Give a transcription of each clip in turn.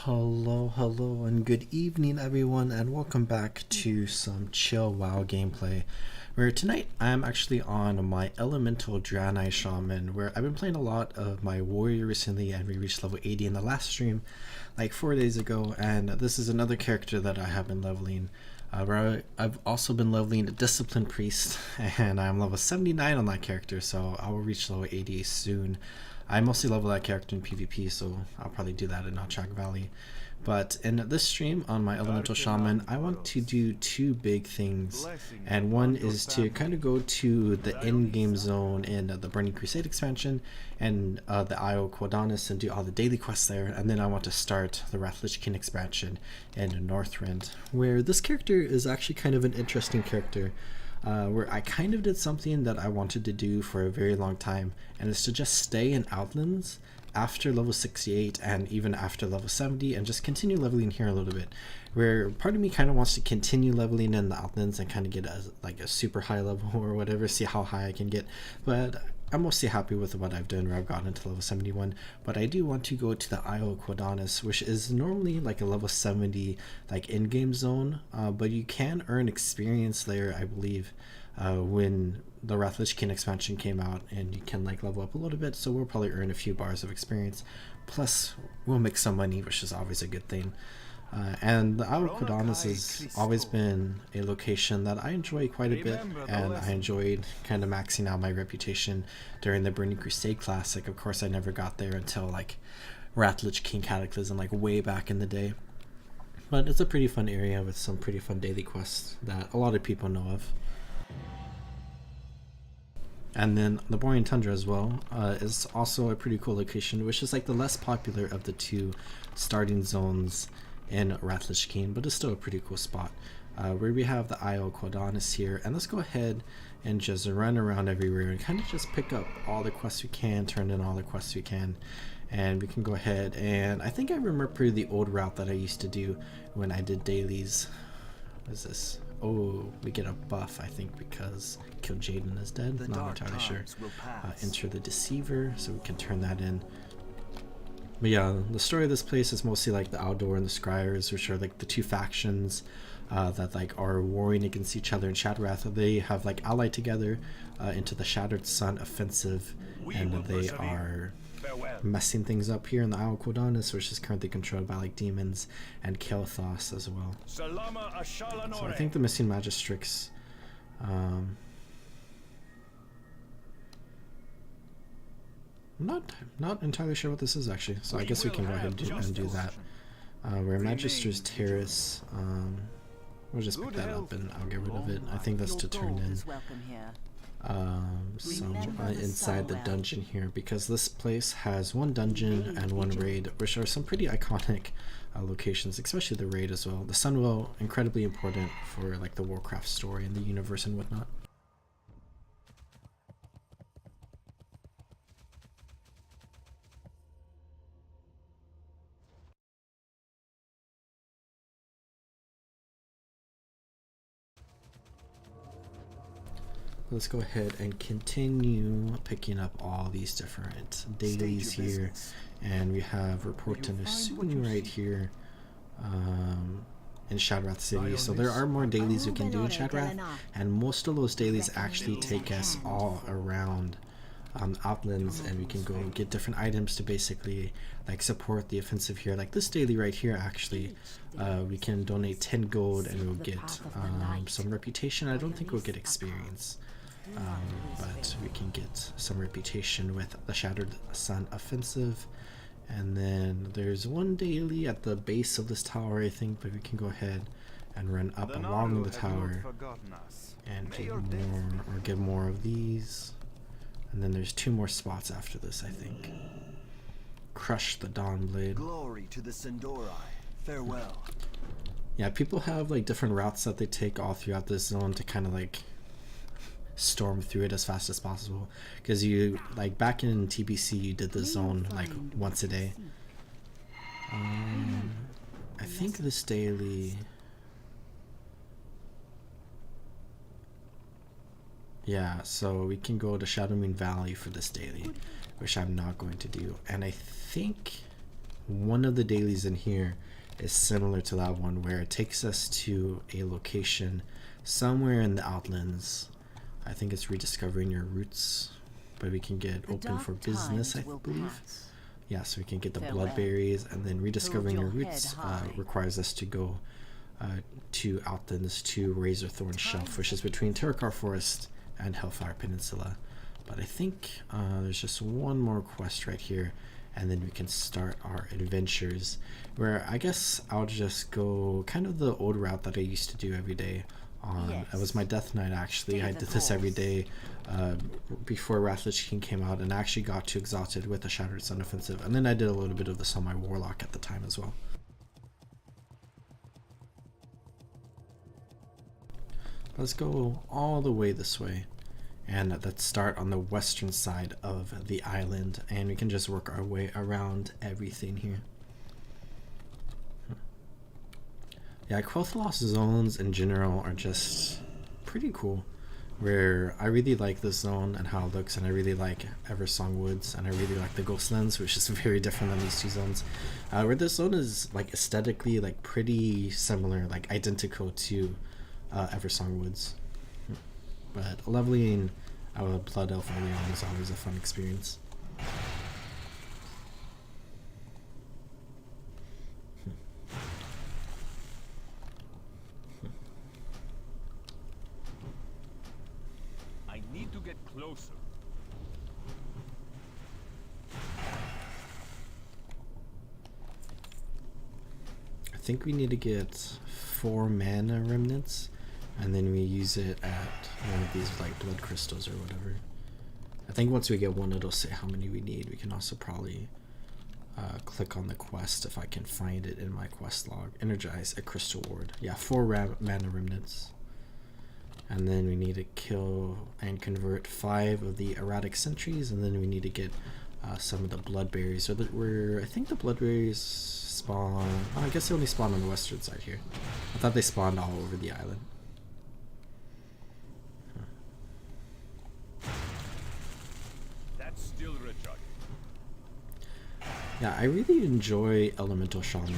Hello, and good evening, everyone, and welcome back to some chill WoW gameplay. Where tonight I'm actually on my Elemental Draenei Shaman, where I've been playing a lot of my warrior recently, and we reached level 80 in the last stream, like 4 days ago. And this is another character that I have been leveling. Where I've also been leveling a Discipline Priest, and I'm level 79 on that character, so I will reach level 80 soon. I mostly level that character in PvP, so I'll probably do that in Notchak Valley. But in this stream on my Elemental Shaman, I want to do two big things. And one is to kind of go to the in-game zone in the Burning Crusade expansion and the Isle Quel'danas and do all the daily quests there. And then I want to start the Wrath Lich King expansion in Northrend, where this character is actually kind of an interesting character. Where I kind of did something that I wanted to do for a very long time, and it's to just stay in Outlands after level 68 and even after level 70 and just continue leveling here a little bit, where part of me kind of wants to continue leveling in the Outlands and kind of get a super high level or whatever, see how high I can get. But I'm mostly happy with what I've done, where I've gotten to level 71, but I do want to go to the Isle Quel'danas, which is normally like a level 70 like in-game zone, but you can earn experience there, I believe, when the Wrath Lich King expansion came out, and you can like level up a little bit, so we'll probably earn a few bars of experience, plus we'll make some money, which is always a good thing. And the Isle of Quel'danas has always been a location that I enjoy quite a bit, and I enjoyed kind of maxing out my reputation during the Burning Crusade Classic. Of course, I never got there until like Wrath Lich King Cataclysm, like way back in the day. But it's a pretty fun area with some pretty fun daily quests that a lot of people know of. And then the Borean Tundra as well is also a pretty cool location, which is like the less popular of the two starting zones in Wrath Lich King, but it's still a pretty cool spot. Where we have the Isle Quel'danas here, and let's go ahead and just run around everywhere and kind of just pick up all the quests we can, turn in all the quests we can, and we can go ahead. And I think I remember the old route that I used to do when I did dailies. What is this? Oh, we get a buff, I think, because Quel'danas is dead. Not entirely sure. Enter the Deceiver, so we can turn that in. But yeah, the story of this place is mostly like the Outdoor and the Scryers, which are like the two factions that like are warring against each other in Shadowwrath. They have like allied together into the Shattered Sun offensive, and they are messing things up here in the Isle of Quel'danas, which is currently controlled by like demons and Kael'thas as well. So I think the missing Magistrix. I'm not entirely sure what this is actually, so I guess we can go ahead and do that. We're Magister's Terrace. We'll just pick that up and I'll get rid of it. I think that's to turn in some inside the dungeon here, because this place has one dungeon and one raid, which are some pretty iconic locations, especially the raid as well. The Sunwell, incredibly important for like the Warcraft story and the universe and whatnot. Let's go ahead and continue picking up all these different dailies here, and we have Report to Nasuni right here in Shadowwrath City. So there are more dailies we can do in Shadowwrath, and most of those dailies actually take us all around Outlands, and we can go and get different items to basically like support the offensive here. Like this daily right here, actually, we can donate 10 gold and we'll get some reputation. I don't think we'll get experience. But we can get some reputation with the Shattered Sun offensive. And then there's one daily at the base of this tower, I think, but we can go ahead and run up along the tower and get more of these. And then there's 2 more spots after this, I think. Crush the Dawnblade. Glory to the Sindori. Farewell. Yeah, people have like different routes that they take all throughout this zone to kind of like storm through it as fast as possible, because you like back in TBC you did the zone like once a day. I think this daily, yeah, so we can go to Shadowmoon Valley for this daily, which I'm not going to do. And I think one of the dailies in here is similar to that one, where it takes us to a location somewhere in the Outlands. I think it's rediscovering your roots, but we can get open for business, I believe. Yeah, so we can get the bloodberries, and then rediscovering your roots requires us to go to Outlands to Razorthorn Shelf, which is between Terracar Forest and Hellfire Peninsula. But I think there's just one more quest right here, and then we can start our adventures, where I guess I'll just go kind of the old route that I used to do every day. It was my Death Knight, actually. I did this every day before Wrath Lich King came out, and I actually got to Exalted with the Shattered Sun Offensive, and then I did a little bit of this on my Warlock at the time as well. Let's go all the way this way, and let's start on the western side of the island, and we can just work our way around everything here. Yeah, Quel'danas zones in general are just pretty cool, where I really like this zone and how it looks, and I really like Eversong Woods, and I really like the Ghostlands, which is very different than these two zones. Where this zone is like aesthetically like pretty similar, like identical to Eversong Woods. But leveling our Blood Elf early on is always a fun experience. I need to get closer. I think we need to get 4 mana remnants, and then we use it at one of these like blood crystals or whatever. I think once we get one, it'll say how many we need. We can also probably click on the quest if I can find it in my quest log. Energize a crystal ward. Yeah, 4 mana remnants. And then we need to kill and convert 5 of the erratic sentries, and then we need to get some of the bloodberries. So that I think the bloodberries spawn. Oh, I guess they only spawn on the western side here. I thought they spawned all over the island. That's still recharging. Yeah, I really enjoy Elemental Shaman,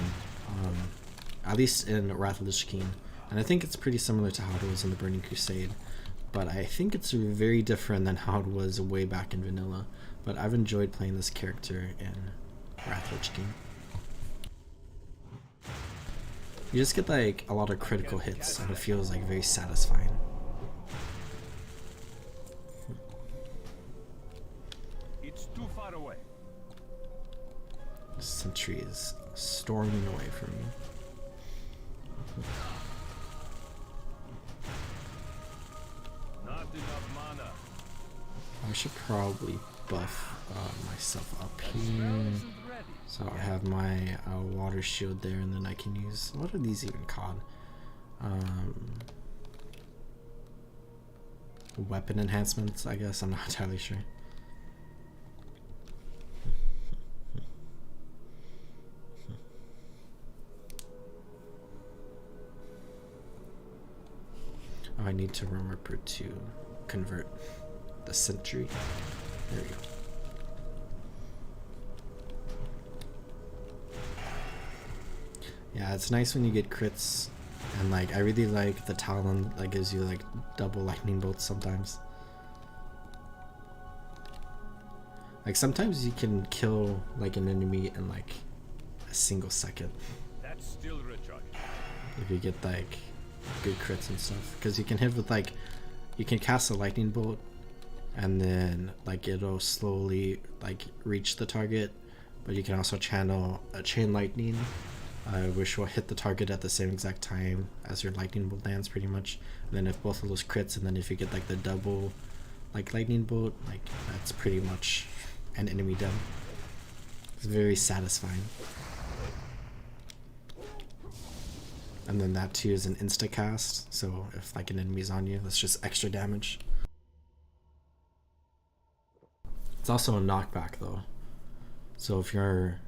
at least in Wrath Lich King. And I think it's pretty similar to how it was in the Burning Crusade, but I think it's very different than how it was way back in vanilla. But I've enjoyed playing this character in Wrath Lich King. You just get like a lot of critical hits, and it feels like very satisfying. It's too far away. The sentry is storming away from me. Not enough mana. I should probably buff myself up here. So I have my water shield there, and then I can use, what are these even called? Weapon enhancements, I guess. I'm not entirely sure. Oh, I need to remember to convert the sentry. There we go. Yeah, it's nice when you get crits, and like I really like the Talon that gives you like double lightning bolts sometimes. Like sometimes you can kill like an enemy in like a single second. That's still recharging. If you get like good crits and stuff, because you can hit with like, you can cast a lightning bolt, and then like it'll slowly like reach the target, but you can also channel a chain lightning, which will hit the target at the same exact time as your lightning bolt lands, pretty much. And then if both of those crits, and then if you get like the double like lightning bolt, like that's pretty much an enemy done. It's very satisfying. And then that too is an insta cast, so if like an enemy's on you, that's just extra damage. It's also a knockback though, so if you're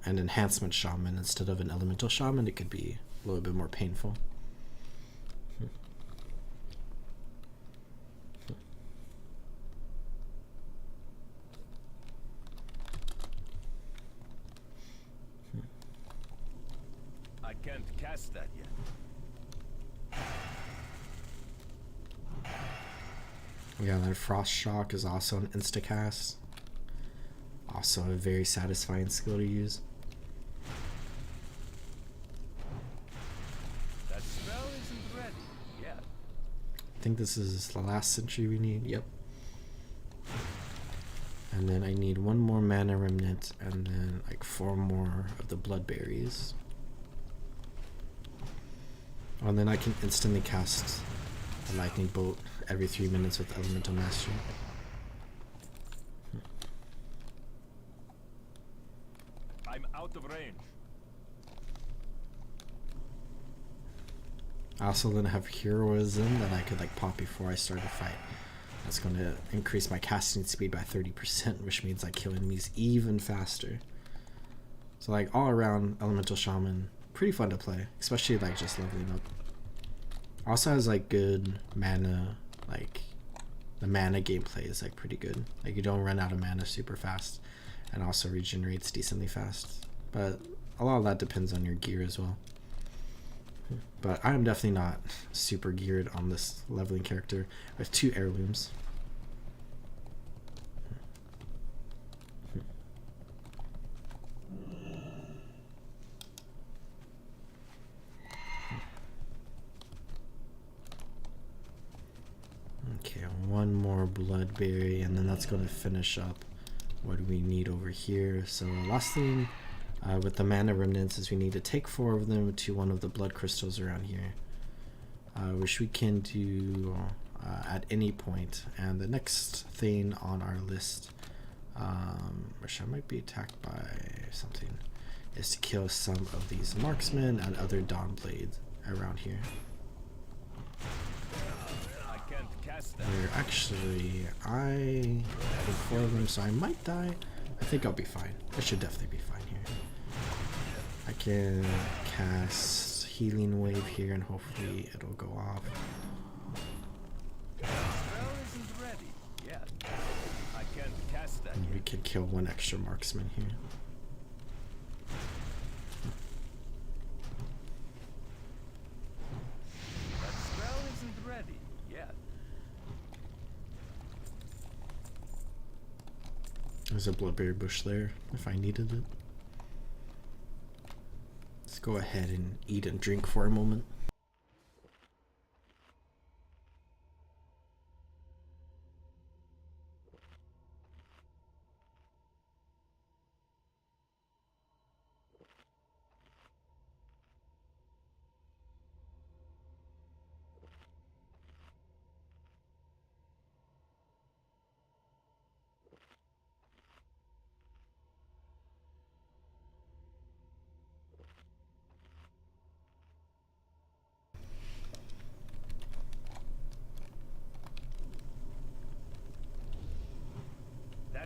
an enhancement shaman instead of an elemental shaman, it could be a little bit more painful. cast that yet. Yeah, that Frost Shock is also an insta-cast. Also a very satisfying skill to use. That spell isn't ready yet. I think this is the last sentry we need. Yep. And then I need one more mana remnant and then like 4 more of the blood berries. Oh, and then I can instantly cast a lightning bolt every 3 minutes with elemental mastery. I'm out of range. I also then have heroism that I could like pop before I start a fight. That's going to increase my casting speed by 30%, which means I kill enemies even faster. So like all around elemental shaman, pretty fun to play, especially like just leveling up. Also has like good mana, like the mana gameplay is like pretty good. Like you don't run out of mana super fast, and also regenerates decently fast. But a lot of that depends on your gear as well. But I'm definitely not super geared on this leveling character. I have 2 heirlooms. Okay, 1 more bloodberry, and then that's going to finish up what we need over here. So last thing with the mana remnants is we need to take 4 of them to one of the blood crystals around here, which we can do at any point. And the next thing on our list, which I might be attacked by something, is to kill some of these marksmen and other dawn blades around here. Where actually I have 4 of them, so I might die. I think I'll be fine. I should definitely be fine here. I can cast Healing Wave here and hopefully it'll go off. And we could kill 1 extra marksman here. There's a bloodberry bush there if I needed it. Let's go ahead and eat and drink for a moment.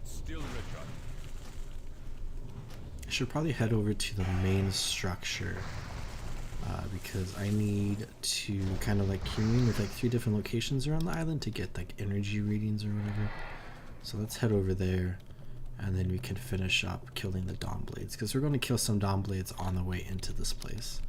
Still retarded. I should probably head over to the main structure because I need to kind of like commune with like 3 different locations around the island to get like energy readings or whatever. So let's head over there and then we can finish up killing the dawn blades because we're going to kill some dawn blades on the way into this place.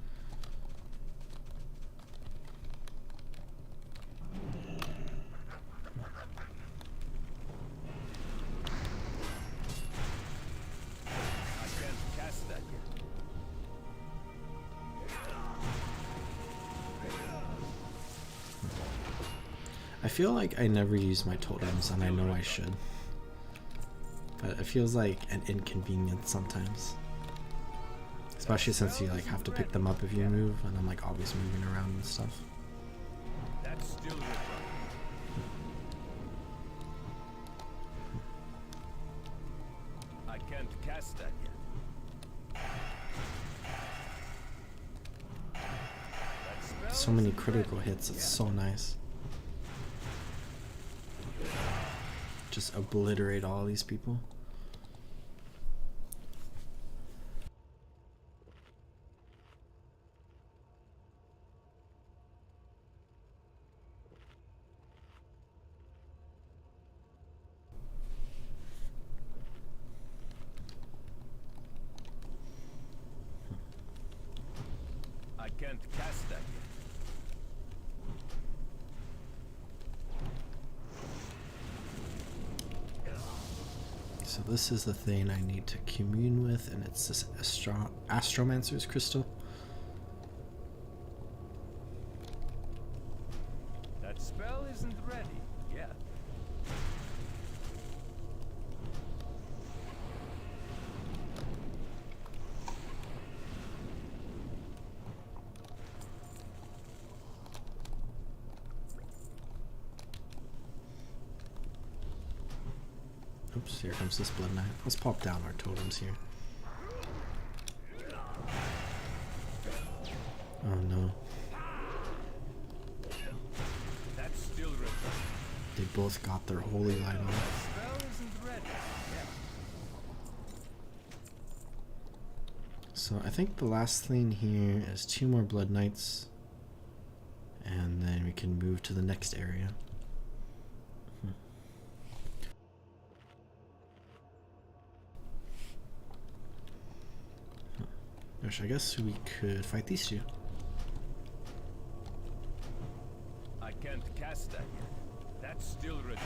I feel like I never use my totems, and I know I should. But it feels like an inconvenience sometimes. Especially since you like have to pick them up if you move, and I'm like always moving around and stuff. That's still I can't cast that yet. So many critical hits, it's so nice. Just obliterate all these people. can't cast that yet. So this is the thing I need to commune with, and it's this Astromancer's crystal. That spell isn't ready yet. Oops, here comes this Blood Knight. Let's pop down our totems here. Oh no. That's still ready. They both got their holy light on. Spell isn't ready yet. So I think the last thing here is 2 more Blood Knights. And then we can move to the next area. Gosh, I guess we could fight these 2. I can't cast that yet. That's still ready.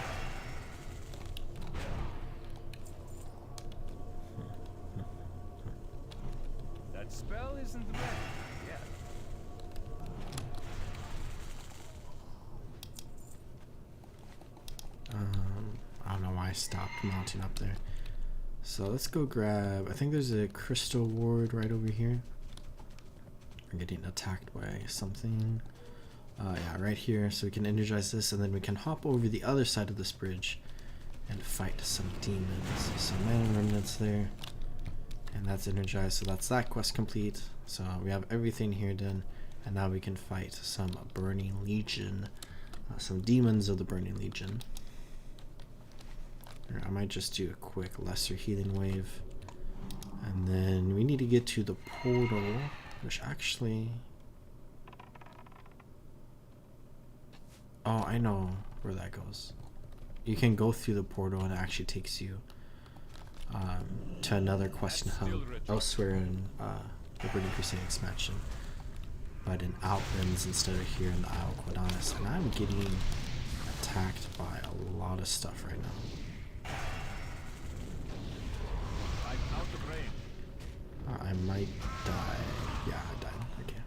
That spell isn't ready yet. I don't know why I stopped mounting up there. So let's go grab, I think there's a crystal ward right over here. We're getting attacked by something. Yeah, right here. So we can energize this, and then we can hop over the other side of this bridge and fight some demons. Some mana remnants there. And that's energized, so that's that quest complete. So we have everything here done, and now we can fight some Burning Legion. Some demons of the Burning Legion. Or I might just do a quick lesser healing wave. And then we need to get to the portal, which actually... Oh, I know where that goes. You can go through the portal and it actually takes you to another quest hub elsewhere in the Burning Crusade expansion. But in Outlands instead of here in the Isle of Quel'danas. And I'm getting attacked by a lot of stuff right now. I'm out of range. I might die. Yeah, I died. Okay.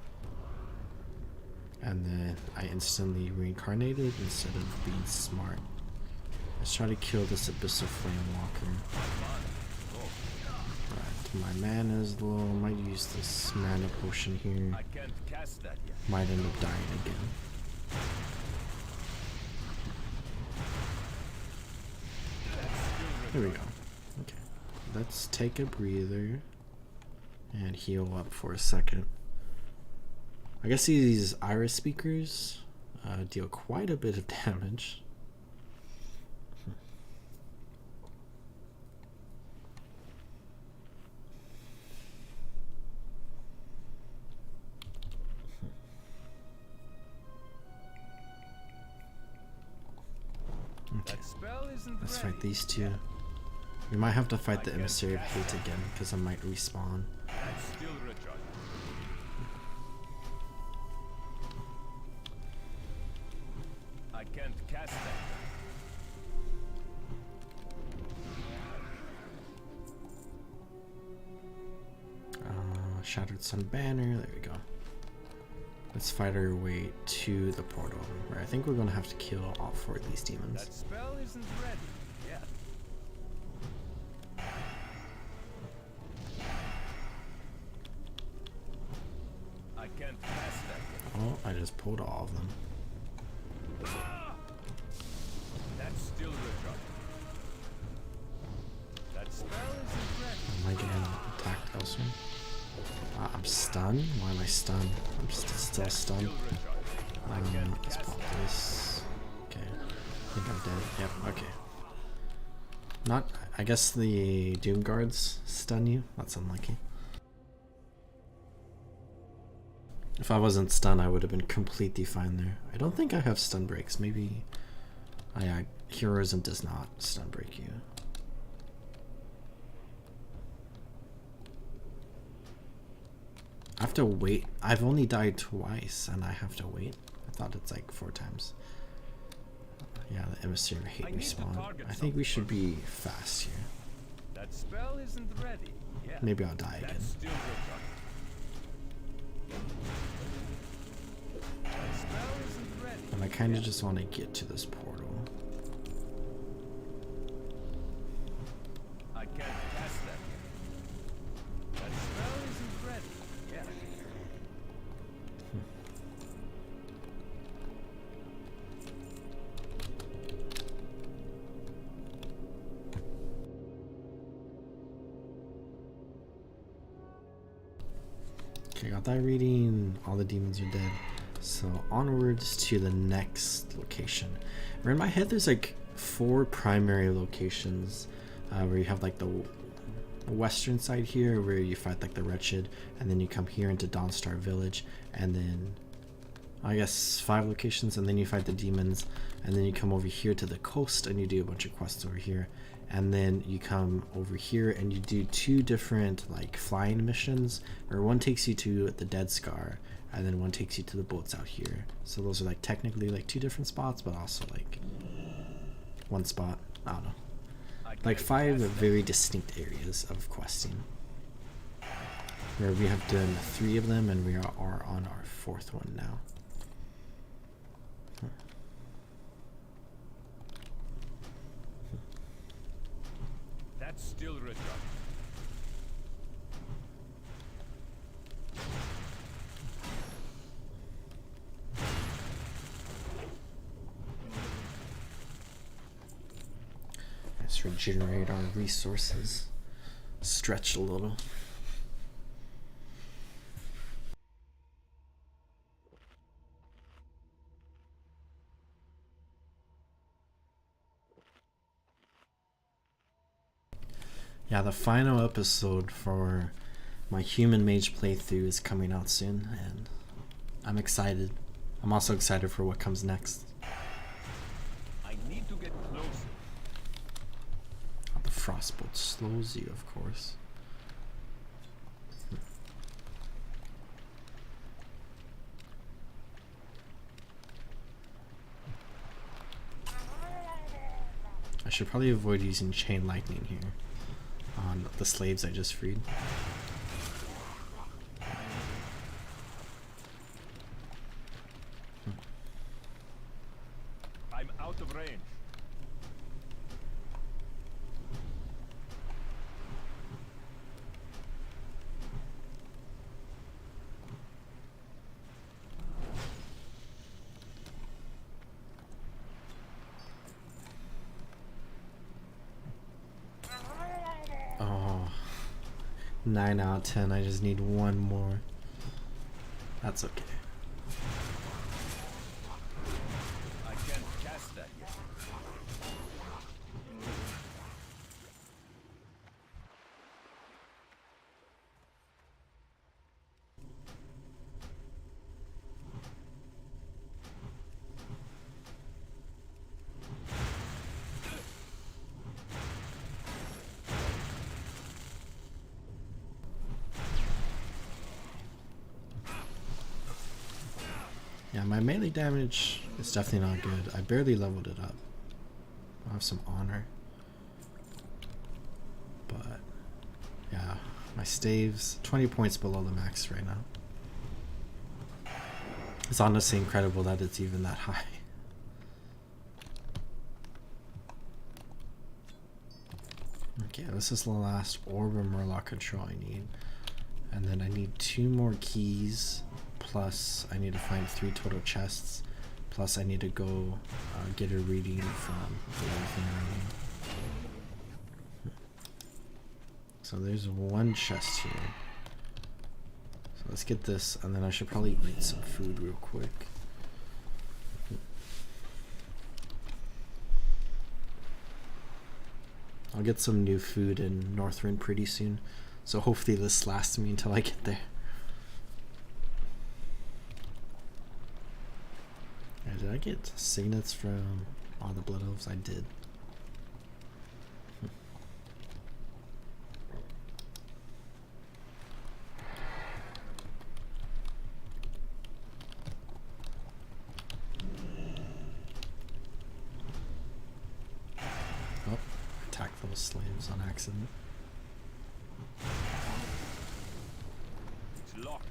And then I instantly reincarnated instead of being smart. Let's try to kill this Abyssal Flame Walker. Right, my mana is low. Might use this mana potion here. I can't cast that yet. Might end up dying again. There we go. Okay. Let's take a breather and heal up for a second. I guess these Iris Speakers deal quite a bit of damage. Okay, That spell isn't let's ready fight these 2. yet. We might have to fight the Emissary of Hate again, because I might respawn. That's still recharged. I can't cast that. Shattered Sun Banner, there we go. Let's fight our way to the portal, where I think we're gonna have to kill all 4 of these demons. That spell isn't ready yet. I can't cast that yet. Oh, I just pulled all of them. That's still recharged. That spell isn't ready. Am I getting attacked elsewhere? I'm stunned? Why am I stunned? I'm still stunned. Let's pop this. Okay. I think I'm dead. Yep, okay. Not, I guess the Doom Guards stun you? That's unlucky. If I wasn't stunned, I would have been completely fine there. I don't think I have stun breaks. Maybe... Oh yeah, Heroism does not stun break you. I have to wait. I've only died twice and I have to wait. I thought it's like 4 times. Yeah, the emissary hate I need to respawn. target I think we should something be fast here. That spell isn't ready. Yeah. Maybe I'll die again. That's still good. That spell isn't ready. And I kind of just want to get to this portal. I can't cast that yet. That spell isn't ready. Yeah. Okay, got that reading. All the demons are dead. So onwards to the next location. Where in my head there's like 4 primary locations where you have like the western side here where you fight like the wretched, and then you come here into Dawnstar Village, and then I guess 5 locations, and then you fight the demons, and then you come over here to the coast and you do a bunch of quests over here, and then you come over here and you do 2 different like flying missions, where one takes you to the Dead Scar and then one takes you to the boats out here. So those are like technically like 2 different spots, but also like 1 spot. I don't know. Like 5 very distinct areas of questing, where we have done 3 of them and we are on our 4th one now. That's still reserved. Let's regenerate our resources. Stretch a little. Yeah, the final episode for my human mage playthrough is coming out soon, and I'm excited. I'm also excited for what comes next. I need to get closer. Oh, the frostbolt slows you, of course. I should probably avoid using chain lightning here on the slaves I just freed. I'm out of range. Oh, 9 out of 10. I just need 1 more. That's okay. I can't cast that yet. Yeah, my melee damage is definitely not good. I barely leveled it up. I have some honor. But yeah, my staves 20 points below the max right now. It's honestly incredible that it's even that high. Okay, this is the last orb of Murloc control I need. And then I need 2 more keys, plus I need to find 3 total chests, plus I need to go get a reading from the other thing I need. So there's 1 chest here. So let's get this, and then I should probably eat some food real quick. I'll get some new food in Northrend pretty soon, so hopefully this lasts me until I get there. Yeah, did I get signets from all the blood elves? I did. slaves on accident. It's locked.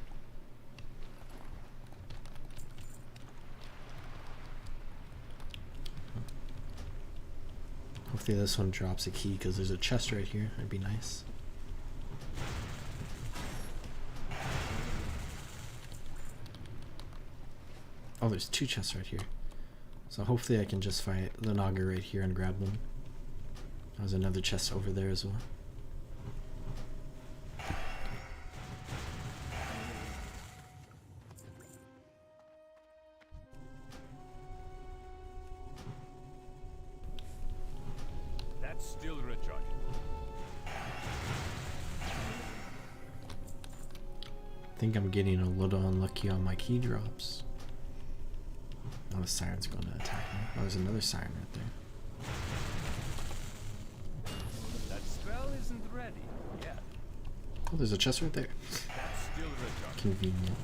Hopefully this one drops a key because there's a chest right here. That'd be nice. Oh, there's two chests right here. So hopefully I can just fight the Naga right here and grab them. There's another chest over there as well. That's still recharging. I think I'm getting a little unlucky on my key drops. Oh, the siren's going to attack me. Oh, there's another siren right there. That spell isn't ready yet. Oh, there's a chest right there. That's still recharging. Convenient.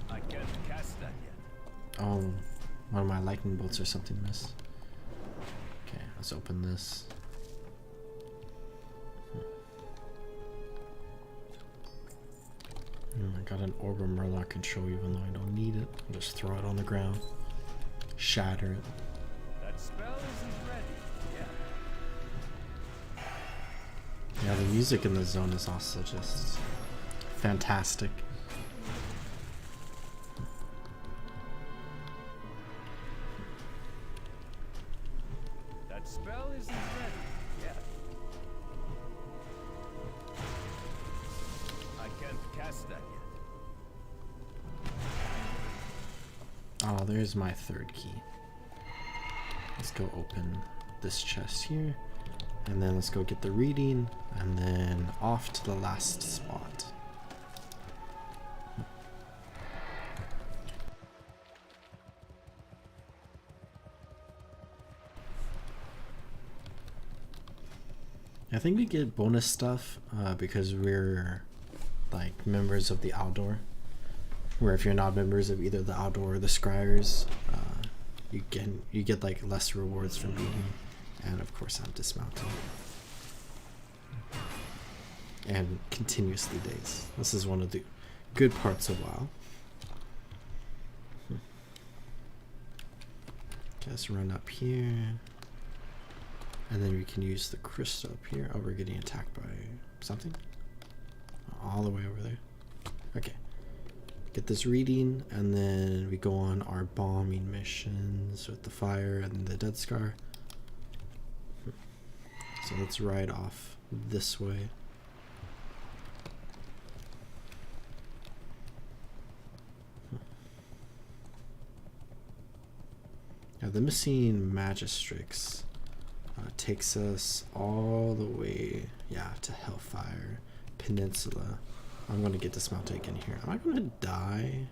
I can't cast that yet. Oh, one of my lightning bolts or something missed. Okay, let's open this. I got an Orb of Murloc control even though I don't need it. I'll just throw it on the ground. Shatter it. That spell isn't ready yet. Yeah, the music in the zone is also just fantastic. That spell isn't ready yet. I can't cast that yet. Oh, there's my third key. Let's go open this chest here. And then let's go get the reading. And then off to the last spot. I think we get bonus stuff because we're like members of the outdoor. Where if you're not members of either the outdoor or the scryers, you get like less rewards from beating, and of course I'm dismounting and continuously days. This is one of the good parts of WoW. Just run up here, and then we can use the crystal up here. Oh, we're getting attacked by something all the way over there. Okay. Get this reading, and then we go on our bombing missions with the fire and the dead scar. So let's ride off this way. Now the missing magistrix takes us all the way, to Hellfire Peninsula. I'm going to get dismounted again here. Am I going to die?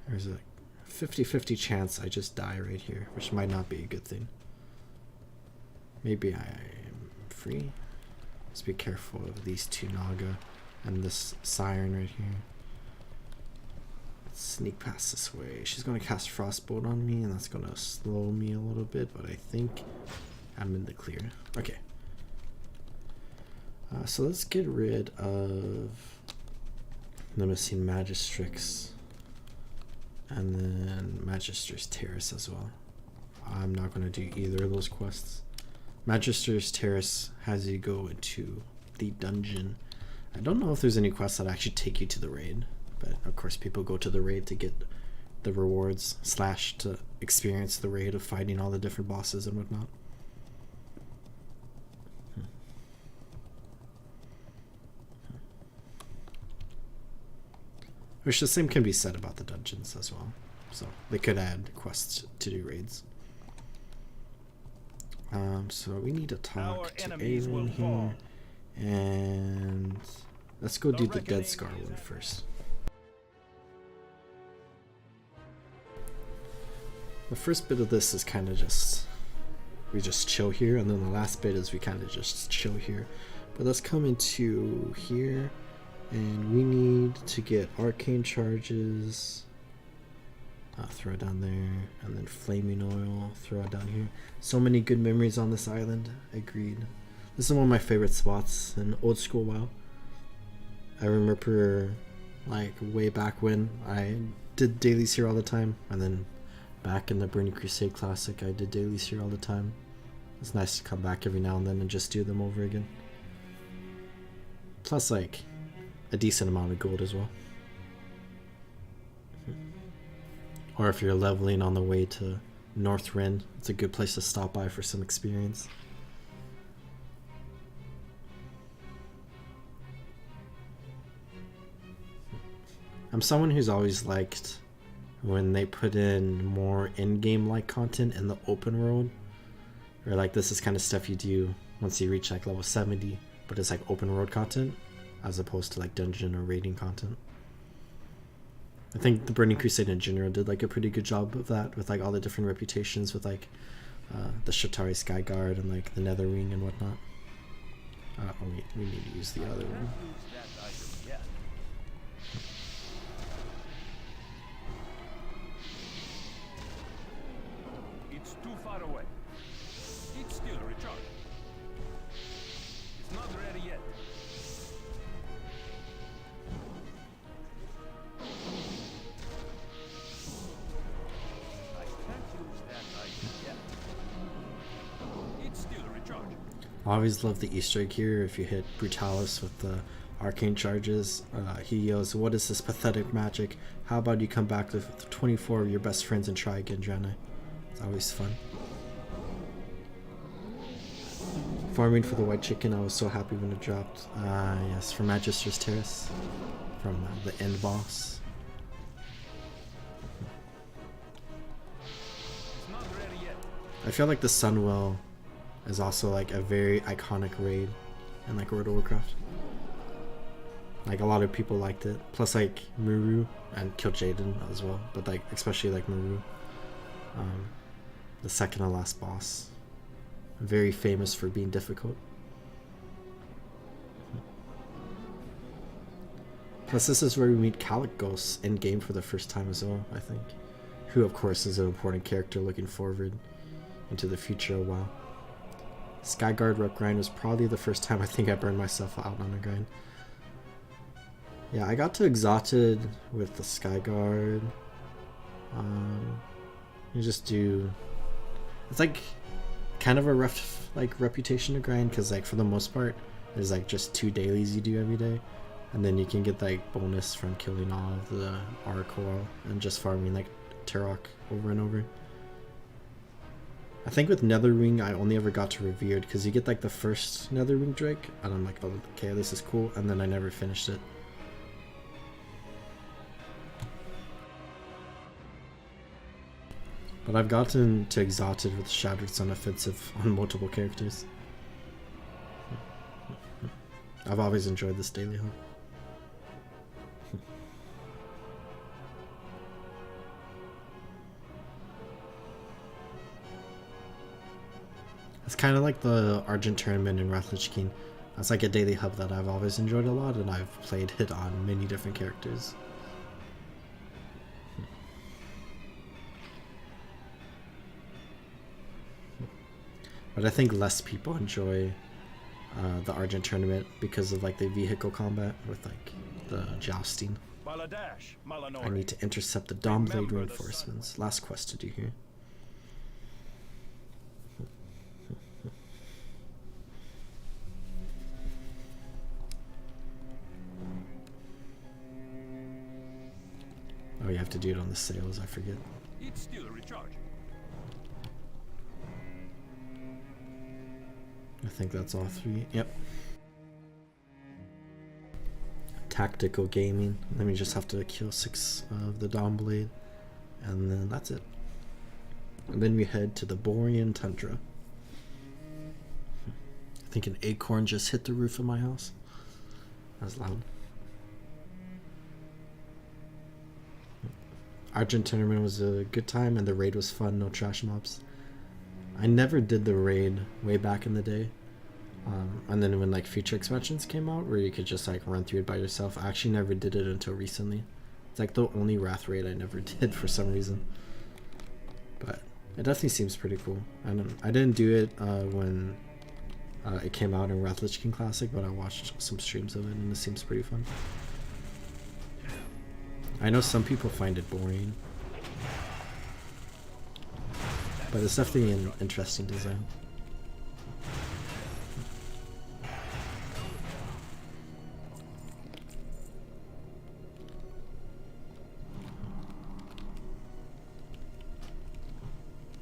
There's a 50-50 chance I just die right here, which might not be a good thing. Maybe I am free. Let's be careful of these two Naga and this siren right here. Let's sneak past this way. She's going to cast Frostbolt on me, and that's going to slow me a little bit, but I think I'm in the clear. Okay. So let's get rid of the missing Magistrix and then Magister's Terrace as well. I'm not going to do either of those quests. Magister's Terrace has you go into the dungeon. I don't know if there's any quests that actually take you to the raid, but of course people go to the raid to get the rewards / to experience the raid of fighting all the different bosses and whatnot. Which the same can be said about the dungeons as well. So they could add quests to do raids. So we need to talk to Aiden here. And let's go do the Dead Scar one first. The first bit of this is kind of just, we just chill here, and then the last bit is we kind of just chill here. But let's come into here. And we need to get arcane charges, throw it down there, and then flaming oil, throw it down here. So many good memories on this island, agreed. This is one of my favorite spots in old school WoW. I remember like way back when I did dailies here all the time, and then back in the Burning Crusade Classic I did dailies here all the time. It's nice to come back every now and then and just do them over again. Plus like a decent amount of gold as well. Or if you're leveling on the way to North Rin, it's a good place to stop by for some experience. I'm someone who's always liked when they put in more in-game like content in the open world, or like this is kind of stuff you do once you reach like level 70, but it's like open world content as opposed to like dungeon or raiding content. I think the Burning Crusade in general did like a pretty good job of that, with like all the different reputations with like the Shatari Skyguard and like the Nether Ring and whatnot. We need to use the other one. It's too far away. It's still a recharge. It's not ready yet. I can't use that item yet. It's still a recharge. I always love the Easter egg here. If you hit Brutalis with the arcane charges, he yells, "What is this pathetic magic? How about you come back with 24 of your best friends and try again, Draenei?" It's always fun. Farming for the white chicken, I was so happy when it dropped. Yes, from Magister's Terrace, from the end boss. It's not ready yet. I feel like the Sunwell is also like a very iconic raid in like World of Warcraft. Like a lot of people liked it. Plus like Muru and Kil'jaeden as well, but like especially like Muru, the second to last boss, very famous for being difficult. Plus this is where we meet Kalecgos in game for the first time as well, I think, who of course is an important character looking forward into the future of WoW. Skyguard rep grind was probably the first time I think I burned myself out on a grind. Yeah, I got to Exalted with the Skyguard. You just do... It's like kind of a rough like reputation to grind, because like for the most part there's like just 2 dailies you do every day, and then you can get like bonus from killing all of the Oracle and just farming like Turok over and over. I think with Nether Ring I only ever got to Revered, because you get like the first Nether Ring Drake and I'm like, oh, okay, this is cool, and then I never finished it. But I've gotten to Exalted with Shattered Sun Offensive on multiple characters. I've always enjoyed this daily hunt. It's kind of like the Argent Tournament in Wrath Lich King. That's like a daily hub that I've always enjoyed a lot, and I've played it on many different characters. But I think less people enjoy the Argent Tournament because of like the vehicle combat with like the jousting. I need to intercept the Dawnblade reinforcements. Last quest to do here. Oh, you have to do it on the sails, I forget. It's still a recharge. I think that's all 3. Yep. Tactical gaming. Then we just have to kill 6 of the Dawnblade, and then that's it. And then we head to the Borean Tundra. I think an acorn just hit the roof of my house. That was loud. Argent Tournament was a good time, and the raid was fun, no trash mobs. I never did the raid way back in the day. And then when like future expansions came out where you could just like run through it by yourself, I actually never did it until recently. It's like the only Wrath raid I never did for some reason. But it definitely seems pretty cool. I didn't do it when It came out in Wrath Lich King Classic, but I watched some streams of it and it seems pretty fun. I know some people find it boring, but it's definitely an interesting design.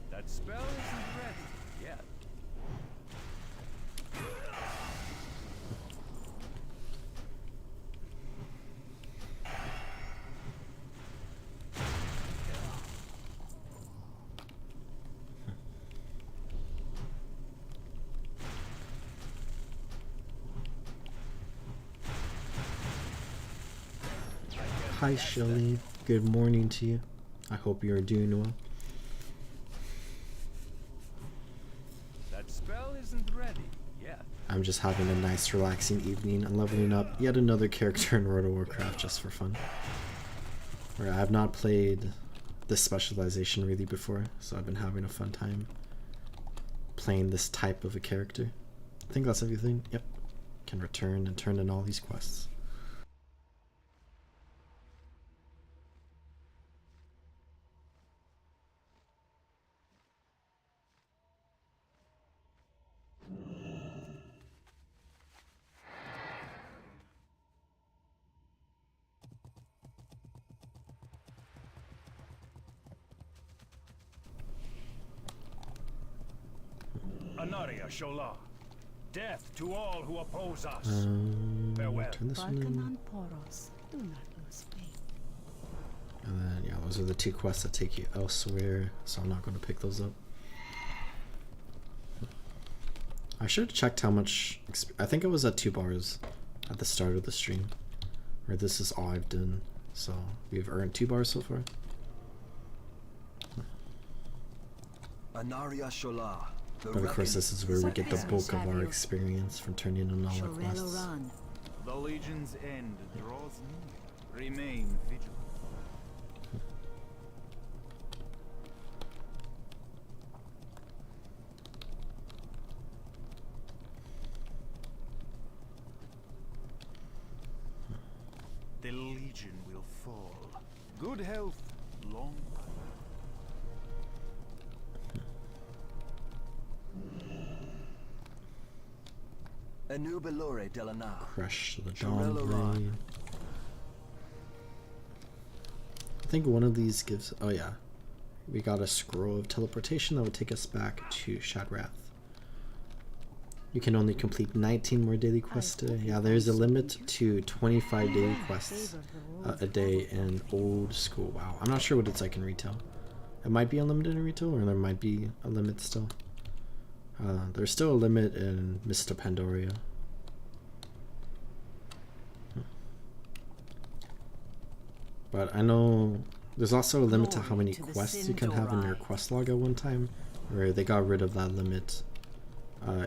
That spell isn't ready yet. Hi Shelly, good morning to you. I hope you're doing well. That spell isn't ready yet. I'm just having a nice relaxing evening and leveling up yet another character in World of Warcraft just for fun. Where I have not played this specialization really before, so I've been having a fun time playing this type of a character. I think that's everything. Yep. Can return and turn in all these quests. Anaria Shola. Death to all who oppose us. Farewell. Turn this one in. Do not lose faith. And then, yeah, those are the two quests that take you elsewhere, so I'm not going to pick those up. I should have checked how much. I think it was at 2 bars at the start of the stream, where this is all I've done. So we've earned 2 bars so far. Anaria Shola. But of course, this is where we get the bulk of our experience from turning in all our quests. The Legion's end draws near. Remain vigilant. The Legion will fall. Good health, long life. Enubilore Delana. Crush the Dawn Blade. I think one of these gives. Oh yeah, we got a scroll of teleportation that would take us back to Shadrath. You can only complete 19 more daily quests today. Yeah, there's a limit to 25 daily quests a day in old school. Wow, I'm not sure what it's like in retail. It might be unlimited in retail, or there might be a limit still. There's still a limit in Mr. Pandoria. But I know there's also a limit to how many quests you can have in your quest log at one time, where they got rid of that limit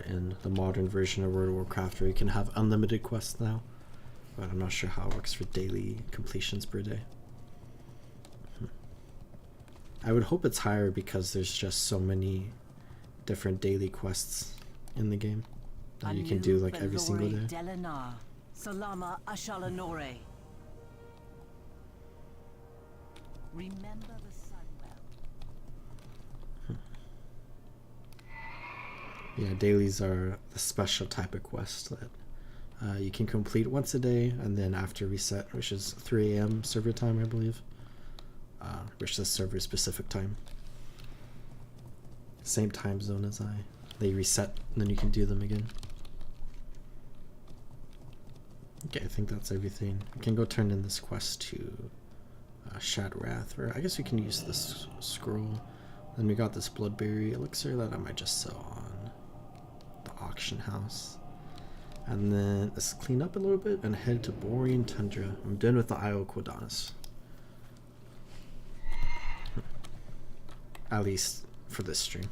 in the modern version of World of Warcraft, where you can have unlimited quests now. But I'm not sure how it works for daily completions per day. I would hope it's higher because there's just so many different daily quests in the game that you can do like every single day. Salama Ashalanore. Remember the sun well. Yeah, dailies are the special type of quest that you can complete once a day, and then after reset, which is 3 a.m. server time, I believe, which is server specific time. Same time zone as they reset, and then you can do them again. Okay, I think that's everything. We can go turn in this quest to Shadrath, or I guess we can use this scroll. Then we got this Bloodberry elixir that I might just sell on the auction house. And then let's clean up a little bit and head to Borean Tundra. I'm done with the Isle of Quel'danas. At least for this stream.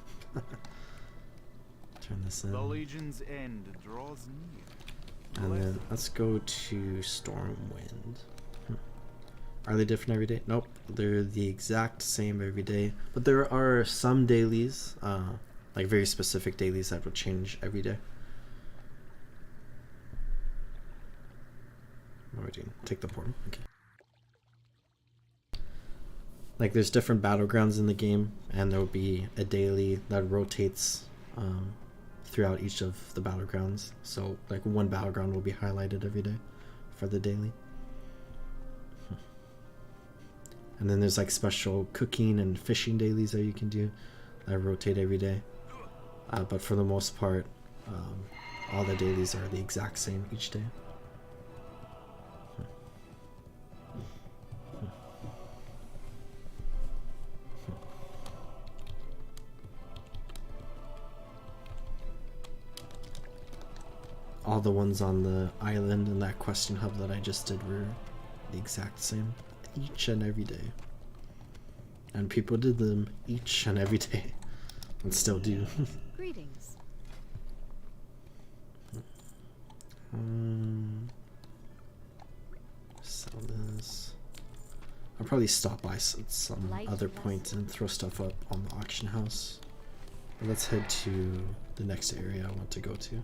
Turn this in. The Legion's end draws near. And then let's go to Stormwind. Are they different every day? Nope, they're the exact same every day. But there are some dailies, like very specific dailies that will change every day. What am I doing? Take the portal. Okay. Like, there's different battlegrounds in the game, and there will be a daily that rotates throughout each of the battlegrounds. So, like, one battleground will be highlighted every day for the daily. And then there's like special cooking and fishing dailies that you can do that rotate every day. But for the most part, all the dailies are the exact same each day. All the ones on the island and that question hub that I just did were the exact same each and every day. And people did them each and every day and still do. Greetings. Sell this. I'll probably stop by some other point and throw stuff up on the auction house. But let's head to the next area I want to go to.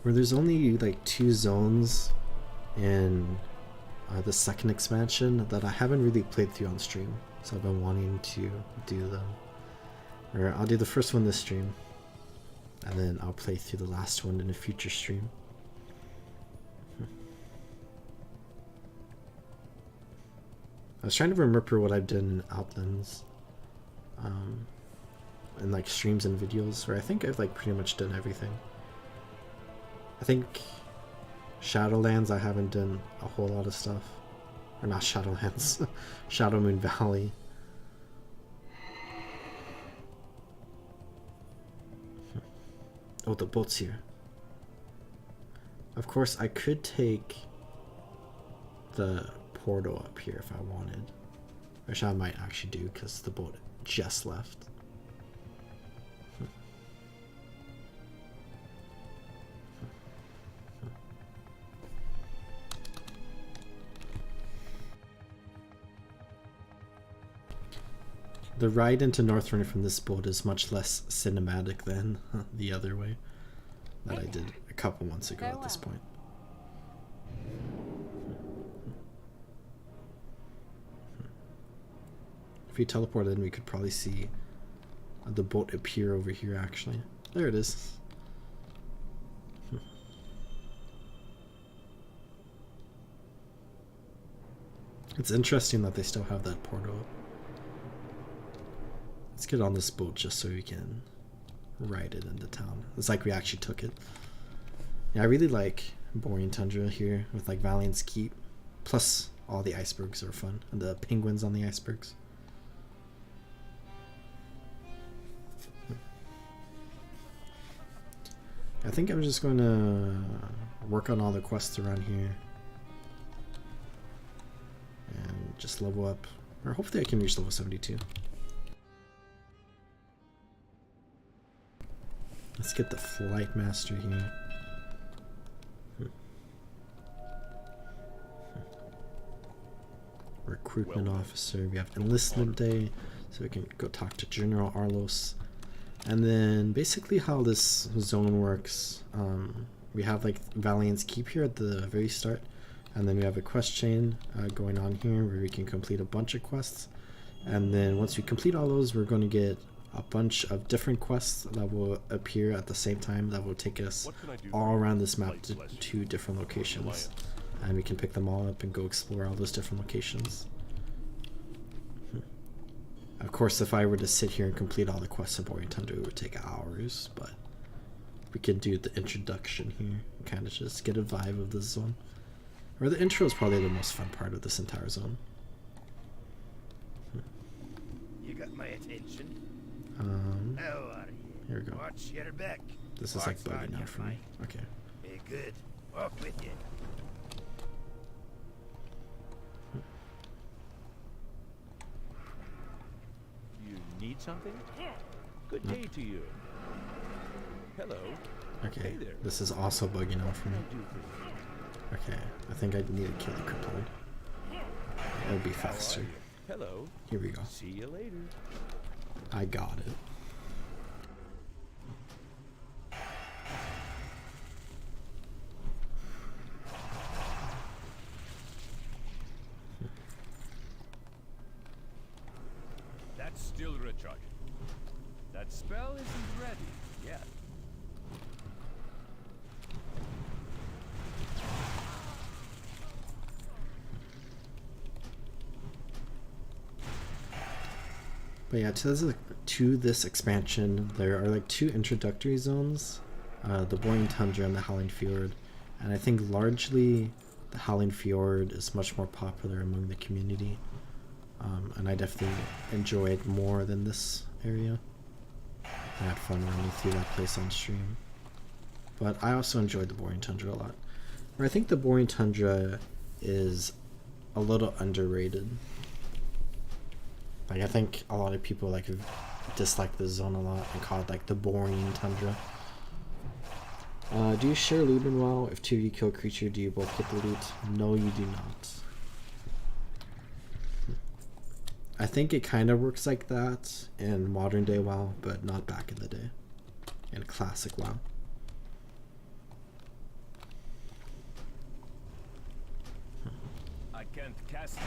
Where there's only like 2 zones in the second expansion that I haven't really played through on stream, so I've been wanting to do them. Or I'll do the first one this stream, and then I'll play through the last one in a future stream. I was trying to remember what I've done in Outlands, in like streams and videos, where I think I've like pretty much done everything. I think Shadowlands I haven't done a whole lot of stuff. Or not Shadowlands, Shadow Moon Valley. Oh, the boat's here. Of course, I could take the portal up here if I wanted. Which I might actually do because the boat just left. The ride into Northrend from this boat is much less cinematic than the other way that I did a couple months ago at this point. If we teleport in, we could probably see the boat appear over here actually. There it is. It's interesting that they still have that portal. Let's get on this boat just so we can ride it into town. It's like we actually took it. Yeah, I really like Borean Tundra here with like Valiant's Keep. Plus all the icebergs are fun. And the penguins on the icebergs. I think I'm just going to work on all the quests around here. And just level up. Or hopefully I can reach level 72. Let's get the Flight Master here. Recruitment officer. We have enlistment day, so we can go talk to General Arlos. And then basically how this zone works, we have like Valiant's Keep here at the very start, and then we have a quest chain going on here where we can complete a bunch of quests. And then once we complete all those, we're going to get a bunch of different quests that will appear at the same time that will take us all around this map to 2 different locations, and we can pick them all up and go explore all those different locations. Of course, if I were to sit here and complete all the quests in Borean Tundra, it would take hours, but we can do the introduction here and kind of just get a vibe of this zone. Or the intro is probably the most fun part of this entire zone. You got my attention. How are you? Here we go. Watch your back. This is like bugging out for me. Okay. Be good. Walk with you. You need something? Good day to you. Hello. Okay. Hey there. This is also bugging out for me. Do this. Okay. I think I need to kill the Crippled. It'll be faster. Hello. Here we go. See you later. I got it. That's still recharging. That spell isn't ready yet. But yeah, to this expansion, there are like 2 introductory zones, the Borean Tundra and the Howling Fjord, and I think largely the Howling Fjord is much more popular among the community, and I definitely enjoy it more than this area. I had fun running through that place on stream. But I also enjoyed the Borean Tundra a lot. Where I think the Borean Tundra is a little underrated. Like, I think a lot of people like dislike this zone a lot and call it like the boring tundra. Do you share loot in WoW? If 2 of you kill a creature, do you both get the loot? No, you do not. I think it kind of works like that in modern day WoW, but not back in the day. In classic WoW. I can't cast that.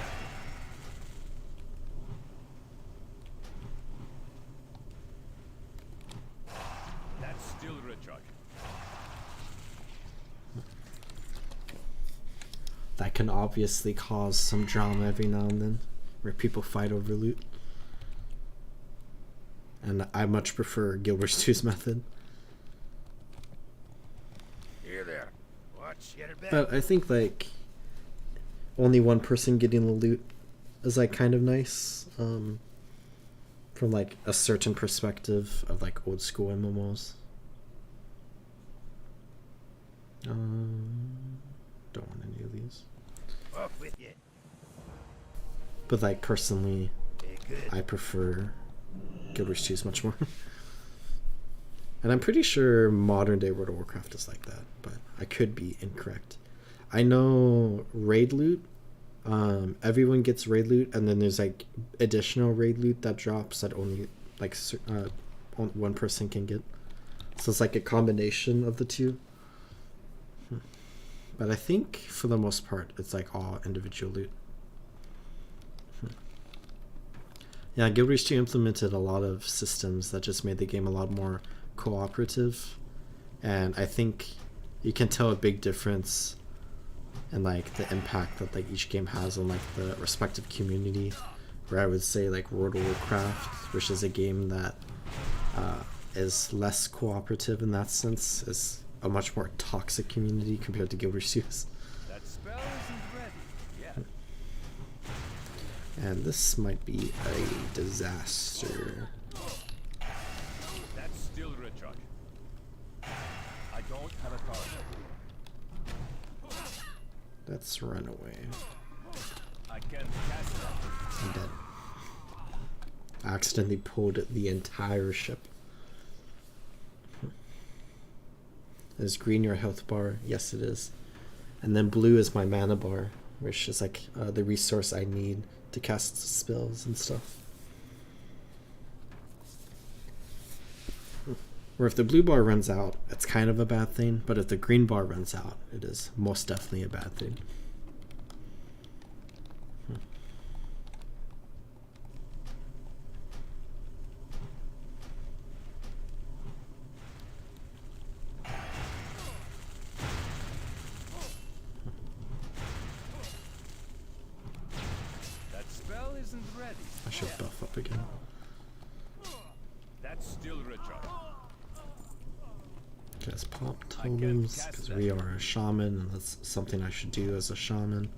That's still recharging. That can obviously cause some drama every now and then, where people fight over loot. And I much prefer Guild Wars 2's method. Here there. Watch, get it back. But I think like only one person getting the loot is like kind of nice, from like a certain perspective of like old school MMOs. Don't want any of these. Off with you. But like personally, Hey, good. I prefer Guild Wars 2's much more. And I'm pretty sure modern day World of Warcraft is like that, but I could be incorrect. I know raid loot, everyone gets raid loot, and then there's like additional raid loot that drops that only like one person can get. So it's like a combination of the two. But I think for the most part, it's like all individual loot. Yeah, Guild Wars 2 implemented a lot of systems that just made the game a lot more cooperative, and I think you can tell a big difference in like the impact that like each game has on like the respective community. Where I would say like World of Warcraft, which is a game that is less cooperative in that sense, is a much more toxic community compared to Guild Wars 2. That spell isn't ready yet. And this might be a disaster. That's still recharging. I don't have a target. Let's run away. I can't cast that. I'm dead. I accidentally pulled the entire ship. Is green your health bar? Yes, it is. And then blue is my mana bar, which is like the resource I need to cast spells and stuff. Or if the blue bar runs out, it's kind of a bad thing, but if the green bar runs out, it is most definitely a bad thing. That spell isn't ready. I should buff up again. That's still recharging. Just pop totems, because we are a shaman, and that's something I should do as a shaman.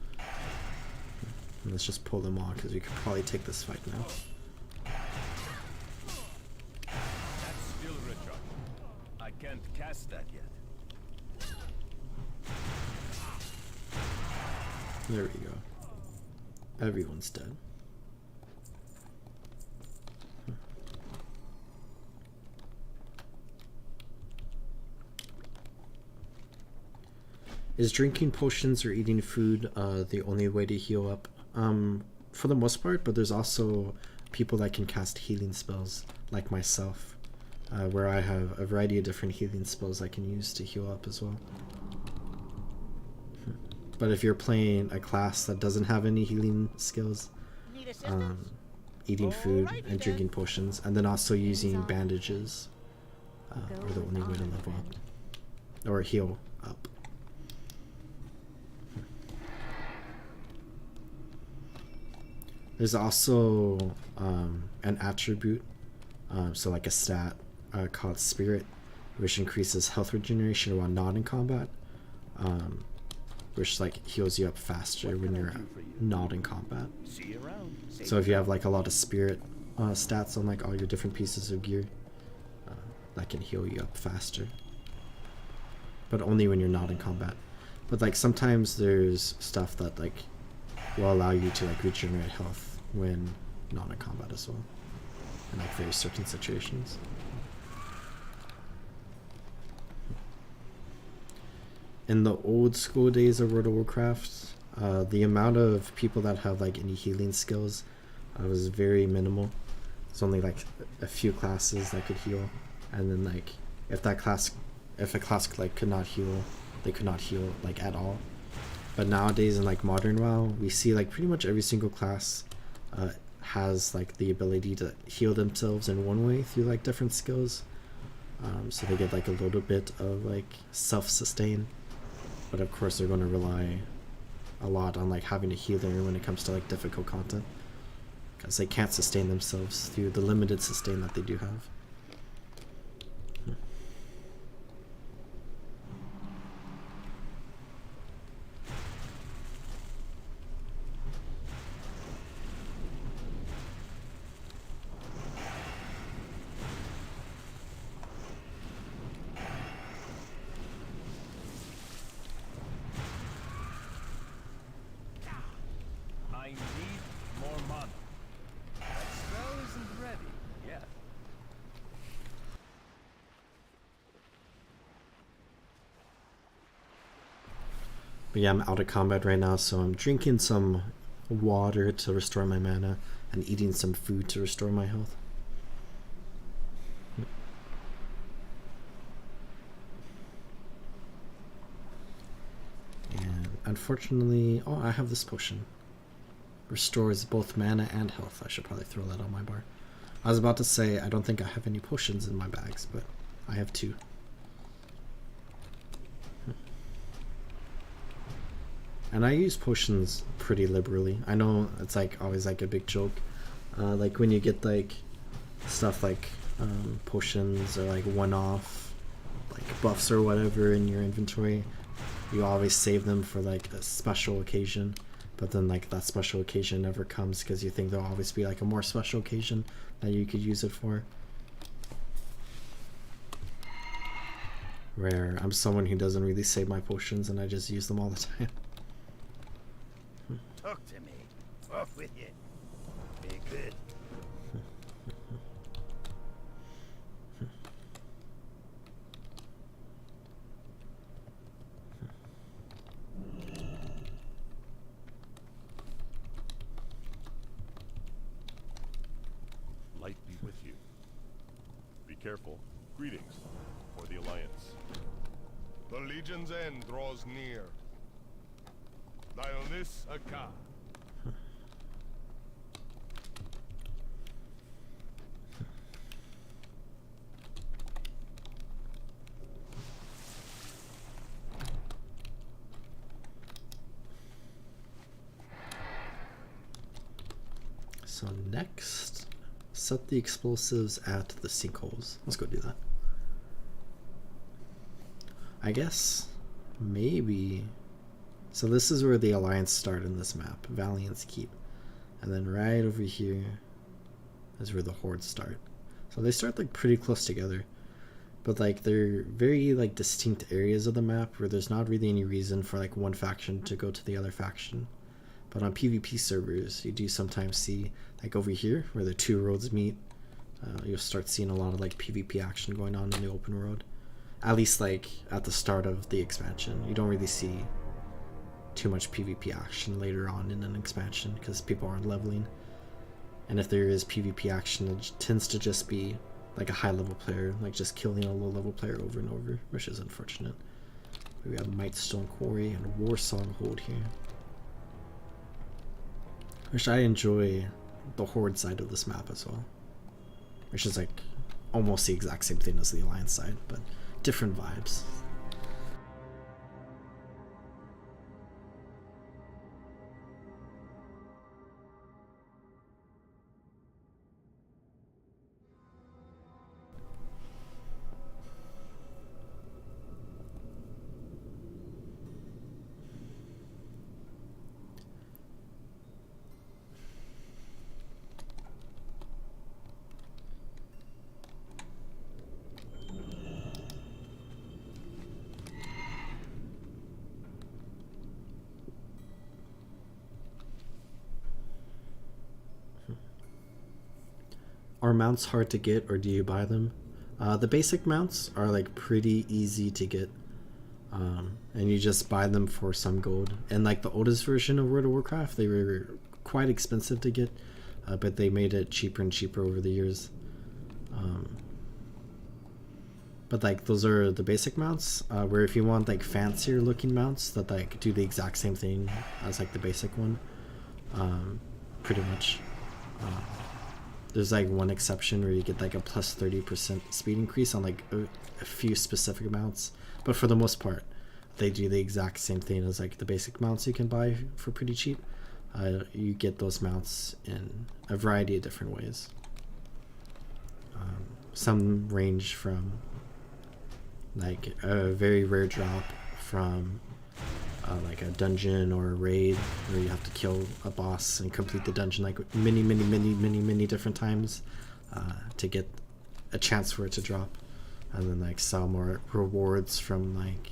And let's just pull them all, because we could probably take this fight now. That's still recharging. I can't cast that yet. There we go. Everyone's dead. Is drinking potions or eating food the only way to heal up? For the most part, but there's also people that can cast healing spells, like myself, where I have a variety of different healing spells I can use to heal up as well. But if you're playing a class that doesn't have any healing skills, eating food and drinking potions, and then also using bandages are the only way to level up or heal up. There's also an attribute, so like a stat called Spirit, which increases health regeneration while not in combat, which like heals you up faster when you're not in combat. See you around. So if you have like a lot of spirit stats on like all your different pieces of gear, that can heal you up faster. But only when you're not in combat. But like sometimes there's stuff that like will allow you to like regenerate health when not in combat as well, in like very certain situations. In the old school days of World of Warcraft, the amount of people that have like any healing skills was very minimal. It's only like a few classes that could heal, and then like if a class like could not heal, they could not heal like at all. But nowadays in like modern WoW, we see like pretty much every single class has like the ability to heal themselves in one way through like different skills. So they get like a little bit of like self-sustain, but of course they're going to rely a lot on like having a healer when it comes to like difficult content, because they can't sustain themselves through the limited sustain that they do have. I need more mana. That spell isn't ready yet. But yeah, I'm out of combat right now, so I'm drinking some water to restore my mana and eating some food to restore my health. And unfortunately, oh, I have this potion. Restores both mana and health. I should probably throw that on my bar. I was about to say I don't think I have any potions in my bags, but I have 2. And I use potions pretty liberally. I know it's like always like a big joke. Like when you get like stuff like potions or like one-off like buffs or whatever in your inventory, you always save them for like a special occasion. But then like that special occasion never comes because you think there'll always be like a more special occasion that you could use it for. Where I'm someone who doesn't really save my potions and I just use them all the time. Talk to me. Off with you. Be good. Light be with you. Be careful. Greetings for the Alliance. The Legion's end draws near. Dionys Aka. So next, set the explosives at the sinkholes. Let's go do that. I guess maybe. So this is where the Alliance start in this map, Valiant's Keep. And then right over here is where the Hordes start. So they start like pretty close together. But like they're very like distinct areas of the map where there's not really any reason for like one faction to go to the other faction. But on PvP servers, you do sometimes see like over here where the 2 roads meet. You'll start seeing a lot of like PvP action going on in the open world. At least like at the start of the expansion. You don't really see too much PvP action later on in an expansion because people aren't leveling. And if there is PvP action, it tends to just be like a high level player, like just killing a low level player over and over, which is unfortunate. We have Mightstone Quarry and Warsong Hold here, which I enjoy the Horde side of this map as well, which is like almost the exact same thing as the Alliance side, but different vibes. Are mounts hard to get, or do you buy them? The basic mounts are like pretty easy to get, and you just buy them for some gold. And like the oldest version of World of Warcraft, they were quite expensive to get, but they made it cheaper and cheaper over the years. But like those are the basic mounts, where if you want like fancier looking mounts that like do the exact same thing as like the basic one, pretty much. There's like one exception where you get like a plus 30% speed increase on like a few specific mounts, but for the most part they do the exact same thing as like the basic mounts you can buy for pretty cheap. You get those mounts in a variety of different ways. Some range from like a very rare drop from like a dungeon or a raid where you have to kill a boss and complete the dungeon like many different times to get a chance for it to drop, and then like some more rewards from like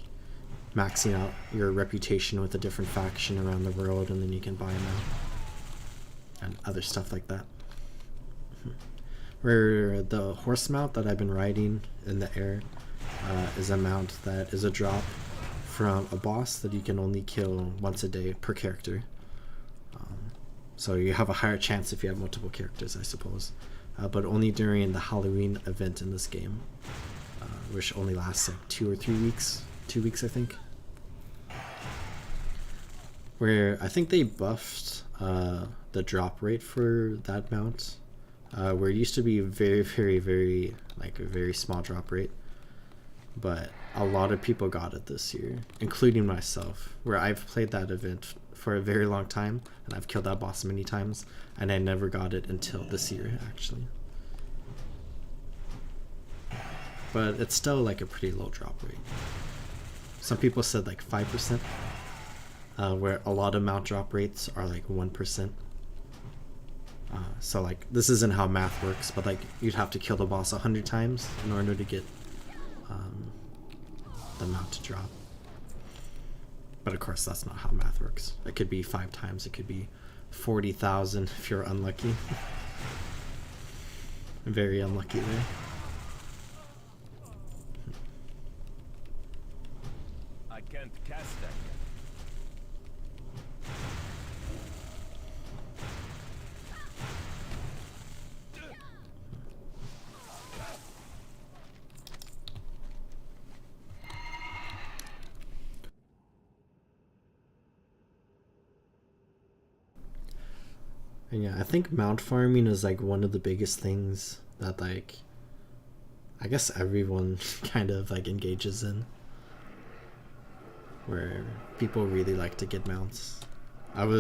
maxing out your reputation with a different faction around the world, and then you can buy them out and other stuff like that. Where the horse mount that I've been riding in the air is a mount that is a drop from a boss that you can only kill once a day per character. So you have a higher chance if you have multiple characters, I suppose. But only during the Halloween event in this game, which only lasts like 2 or 3 weeks. 2 weeks, I think. Where I think they buffed the drop rate for that mount, where it used to be very like a very small drop rate. But a lot of people got it this year, including myself, where I've played that event for a very long time and I've killed that boss many times, and I never got it until this year actually. But it's still like a pretty low drop rate. Some people said like 5%, where a lot of mount drop rates are like 1%. So like this isn't how math works, but like you'd have to kill the boss 100 times in order to get the mount to drop. But of course that's not how math works. It could be 5 times, it could be 40,000 if you're unlucky. Very unlucky there. I can't cast that yet. And yeah, I think mount farming is like one of the biggest things that like I guess everyone kind of like engages in, where people really like to get mounts. I've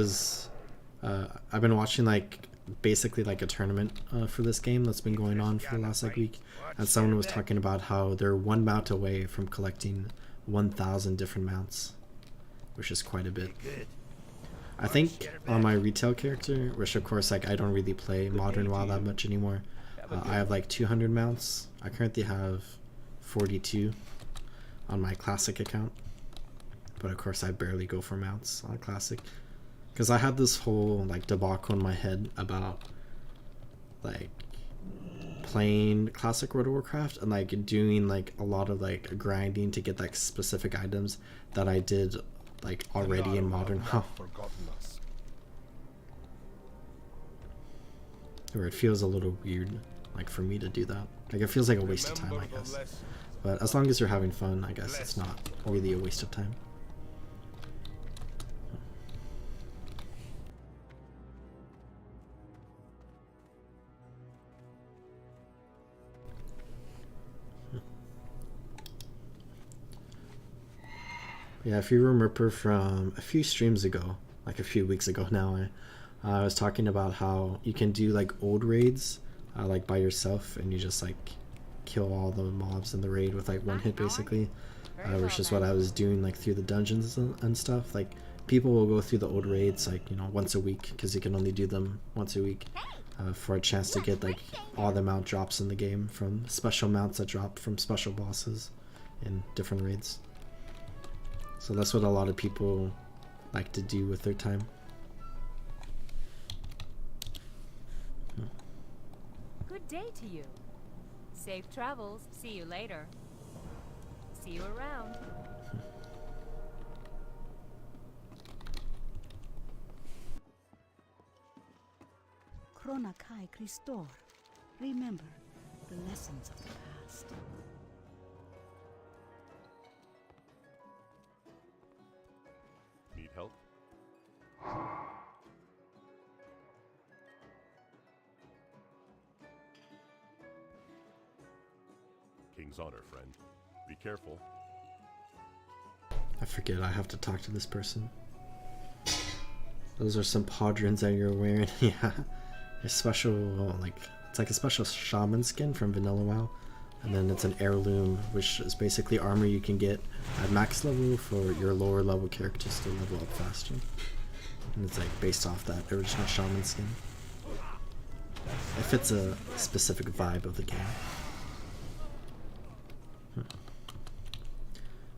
been watching like basically like a tournament for this game that's been going on for the last like week, and someone was talking about how they're 1 mount away from collecting 1,000 different mounts, which is quite a bit. I think on my retail character, which of course like I don't really play modern WoW that much anymore, I have like 200 mounts. I currently have 42 on my classic account, but of course I barely go for mounts on classic because I had this whole like debacle in my head about like playing classic World of Warcraft and like doing like a lot of like grinding to get like specific items that I did like already in modern WoW, where it feels a little weird like for me to do that. Like it feels like a waste of time, I guess. But as long as you're having fun, I guess it's not really a waste of time. Yeah, if you remember from a few streams ago, like a few weeks ago now, I was talking about how you can do like old raids, like by yourself, and you just like kill all the mobs in the raid with like one hit basically, which is what I was doing like through the dungeons and stuff. Like people will go through the old raids like, you know, once a week, because you can only do them once a week, for a chance to get like all the mount drops in the game from special mounts that drop from special bosses in different raids. So that's what a lot of people like to do with their time. Good day to you. Safe travels. See you later. See you around. Krona Kai Christor. Remember the lessons of the past. Need help? King's honor, friend. Be careful. I forget I have to talk to this person. Those are some podrons that you're wearing. Yeah. A special, like, it's like a special shaman skin from Vanilla WoW. And then it's an heirloom, which is basically armor you can get at max level for your lower level characters to level up faster. And it's like based off that original shaman skin. It fits a specific vibe of the game.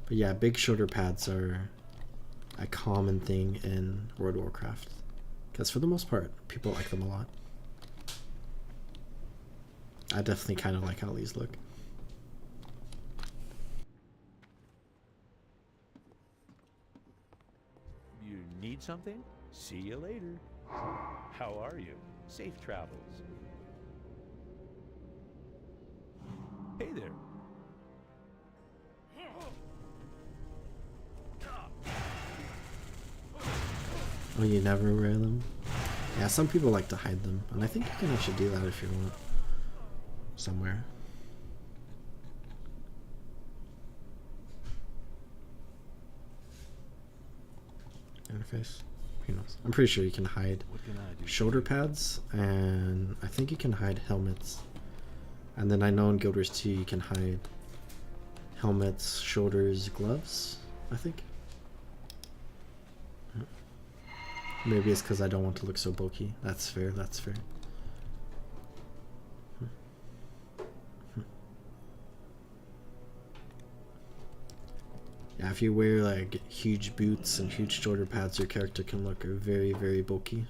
But yeah, big shoulder pads are a common thing in World of Warcraft. Because for the most part, people like them a lot. I definitely kind of like how these look. You need something? See you later. How are you? Safe travels. Hey there. Oh, you never wear them? Yeah, some people like to hide them, and I think you can actually do that if you want. Somewhere. Interface? Who knows? I'm pretty sure you can hide shoulder pads, and I think you can hide helmets. And then I know in Guild Wars 2 you can hide helmets, shoulders, gloves, I think. Maybe it's because I don't want to look so bulky. That's fair, that's fair. Yeah, if you wear like huge boots and huge shoulder pads, your character can look very, very bulky.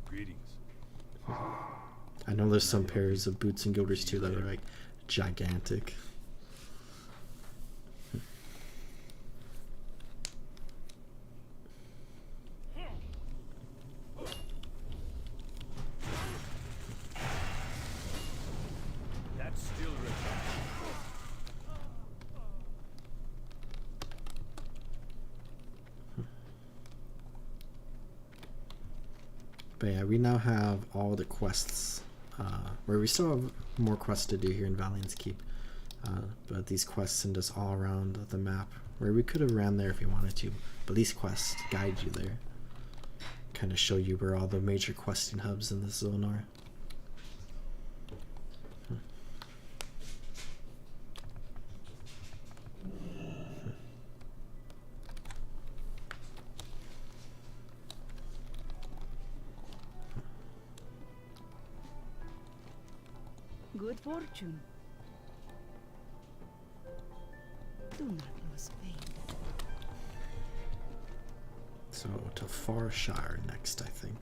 Greetings. I know there's some pairs of boots in Guild Wars 2 that are like gigantic. That's still written. But yeah, we now have all the quests, where we still have more quests to do here in Valiant's Keep, but these quests send us all around the map, where we could have ran there if we wanted to, but these quests guide you there, kind of show you where all the major questing hubs in this zone are. Good fortune. Do not lose faith. So to Farshire next, I think.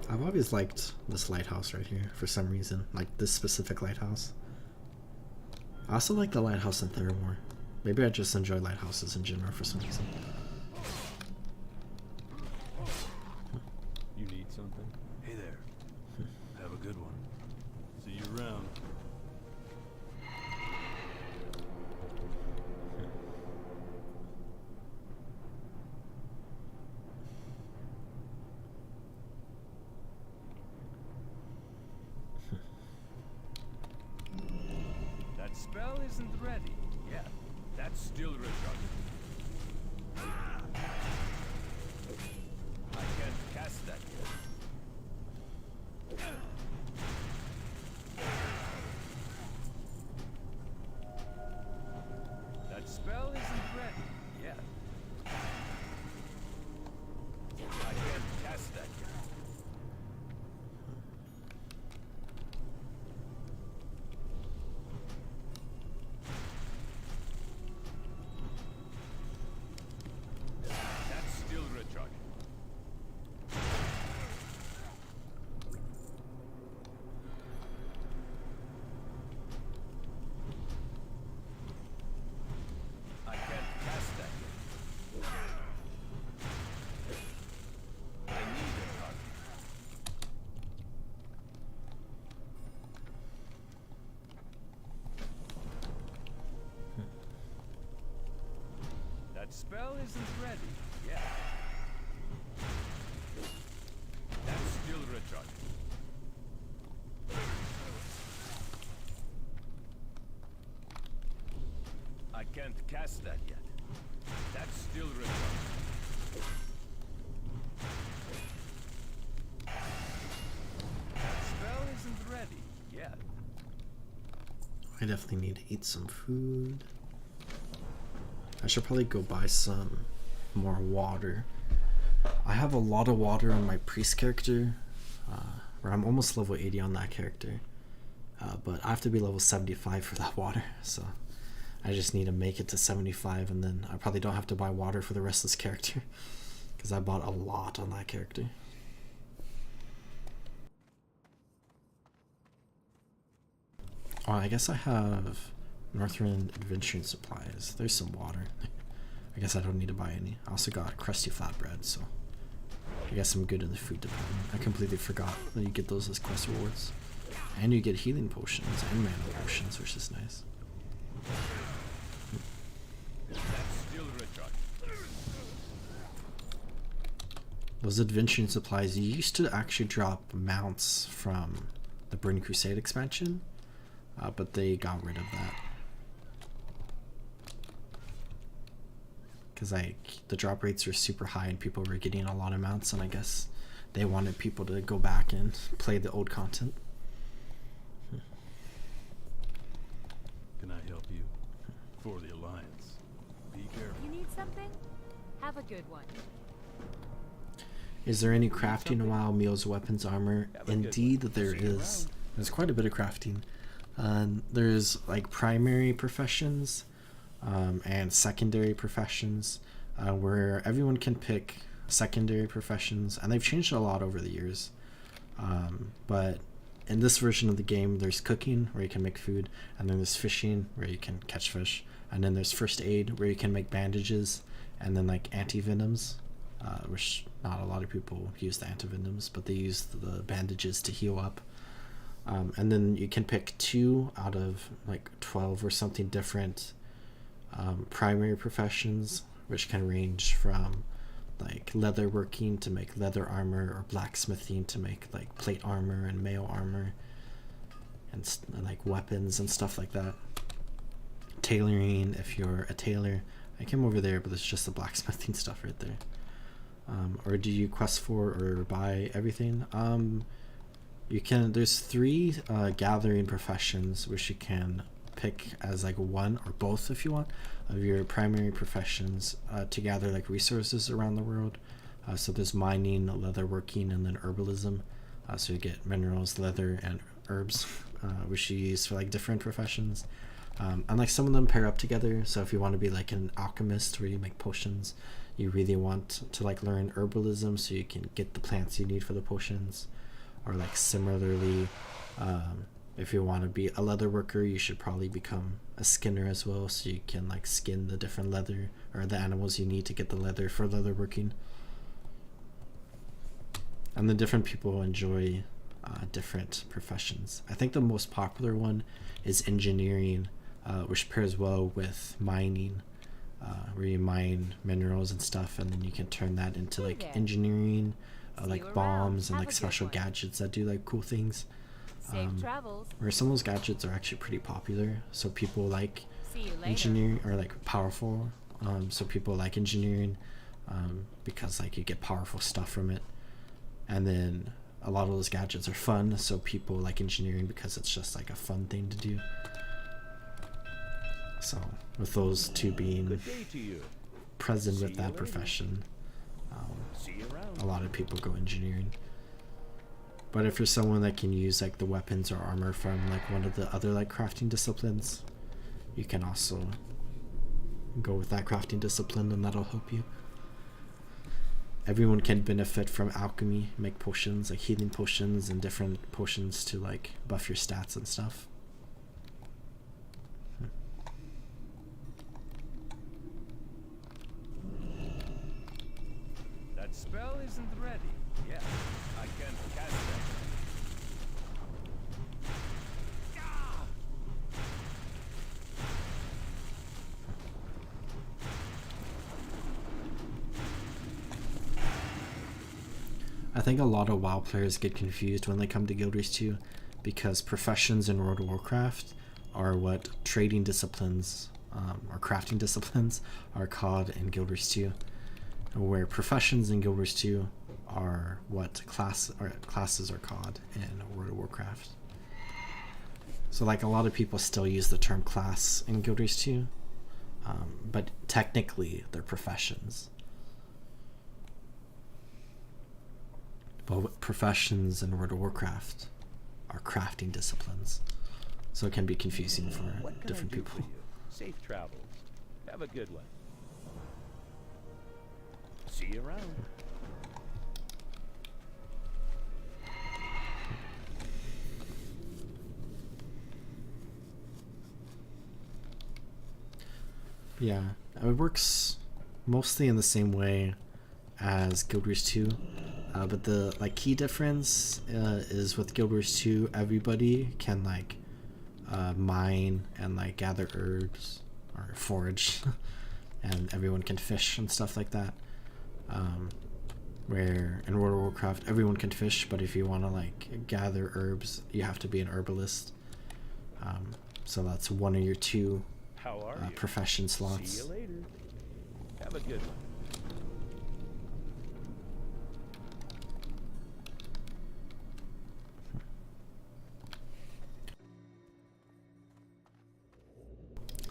I've always liked this lighthouse right here for some reason, like this specific lighthouse. I also like the lighthouse in Theramore. Maybe I just enjoy lighthouses in general for some reason. You need something? Hey there. Have a good one. See you around. spell isn't ready yet. That's still recharging. I can't cast that yet. That spell isn't ready yet. I can't cast that yet. That's still recharging. I can't cast that yet. I need a target. That spell isn't ready yet. That's still recharging. I can't cast that yet. That's still recharging. That spell isn't ready yet. I definitely need to eat some food. I should probably go buy some more water. I have a lot of water on my priest character, where I'm almost level 80 on that character. But I have to be level 75 for that water, so I just need to make it to 75, and then I probably don't have to buy water for the rest of this character, because I bought a lot on that character. Oh, I guess I have Northern Adventuring Supplies. There's some water. I guess I don't need to buy any. I also got crusty flatbread, so I guess I'm good in the food department. I completely forgot that you get those as quest rewards. And you get healing potions and mana potions, which is nice. That's still recharging. Those adventuring supplies used to actually drop mounts from the Burning Crusade expansion, but they got rid of that. Because the drop rates were super high and people were getting a lot of mounts, and I guess they wanted people to go back and play the old content. Can I help you? For the Alliance. Be careful. You need something? Have a good one. Is there any crafting in WoW? Meals, weapons, armor? Indeed, there is. There's quite a bit of crafting. There's like primary professions and secondary professions, where everyone can pick secondary professions, and they've changed a lot over the years. But in this version of the game, there's cooking, where you can make food, and then there's fishing, where you can catch fish, and then there's first aid, where you can make bandages, and then like anti-venoms, which not a lot of people use the anti-venoms, but they use the bandages to heal up. And then you can pick 2 out of like 12 or something different primary professions, which can range from like leather working to make leather armor, or blacksmithing to make like plate armor and mail armor, and like weapons and stuff like that. Tailoring, if you're a tailor. I came over there, but it's just the blacksmithing stuff right there. Or do you quest for or buy everything? You can. There's 3 gathering professions which you can pick as like one or both, if you want, of your primary professions to gather like resources around the world. So there's mining, leatherworking, and then herbalism. So you get minerals, leather, and herbs, which you use for like different professions. And like some of them pair up together. So if you want to be like an alchemist where you make potions, you really want to like learn herbalism so you can get the plants you need for the potions. Or like similarly, if you want to be a leather worker, you should probably become a skinner as well, so you can like skin the different leather or the animals you need to get the leather for leather working. And the different people enjoy different professions. I think the most popular one is engineering, which pairs well with mining, where you mine minerals and stuff, and then you can turn that into like engineering, like bombs and like special gadgets that do like cool things. Safe travels. where some of those gadgets are actually pretty popular. So people like See you later. engineering, or like powerful. So people like engineering because like you get powerful stuff from it. And then a lot of those gadgets are fun, so people like engineering because it's just like a fun thing to do. So with those two being Good day to you. present See with you that later. profession, See you around. a lot of people go engineering. But if you're someone that can use like the weapons or armor from like one of the other like crafting disciplines, you can also go with that crafting discipline, and that'll help you. Everyone can benefit from alchemy, make potions, like healing potions and different potions to like buff your stats and stuff. That spell isn't ready. Yeah, I can't cast that. Ah! I think a lot of WoW players get confused when they come to Guild Wars 2 because professions in World of Warcraft are what trading disciplines or crafting disciplines are called in Guild Wars 2, where professions in Guild Wars 2 are what classes are called in World of Warcraft. So like a lot of people still use the term class in Guild Wars 2, but technically they're professions. But professions in World of Warcraft are crafting disciplines, so it can be confusing for What can different I do people. for you? Safe travels. Have a good one. See you around. Yeah, it works mostly in the same way as Guild Wars 2, but the like key difference is with Guild Wars 2, everybody can like mine and like gather herbs or forage, and everyone can fish and stuff like that. Where in World of Warcraft, everyone can fish, but if you want to like gather herbs, you have to be an herbalist. So that's one of your two How are you? profession See slots. you later. Have a good one.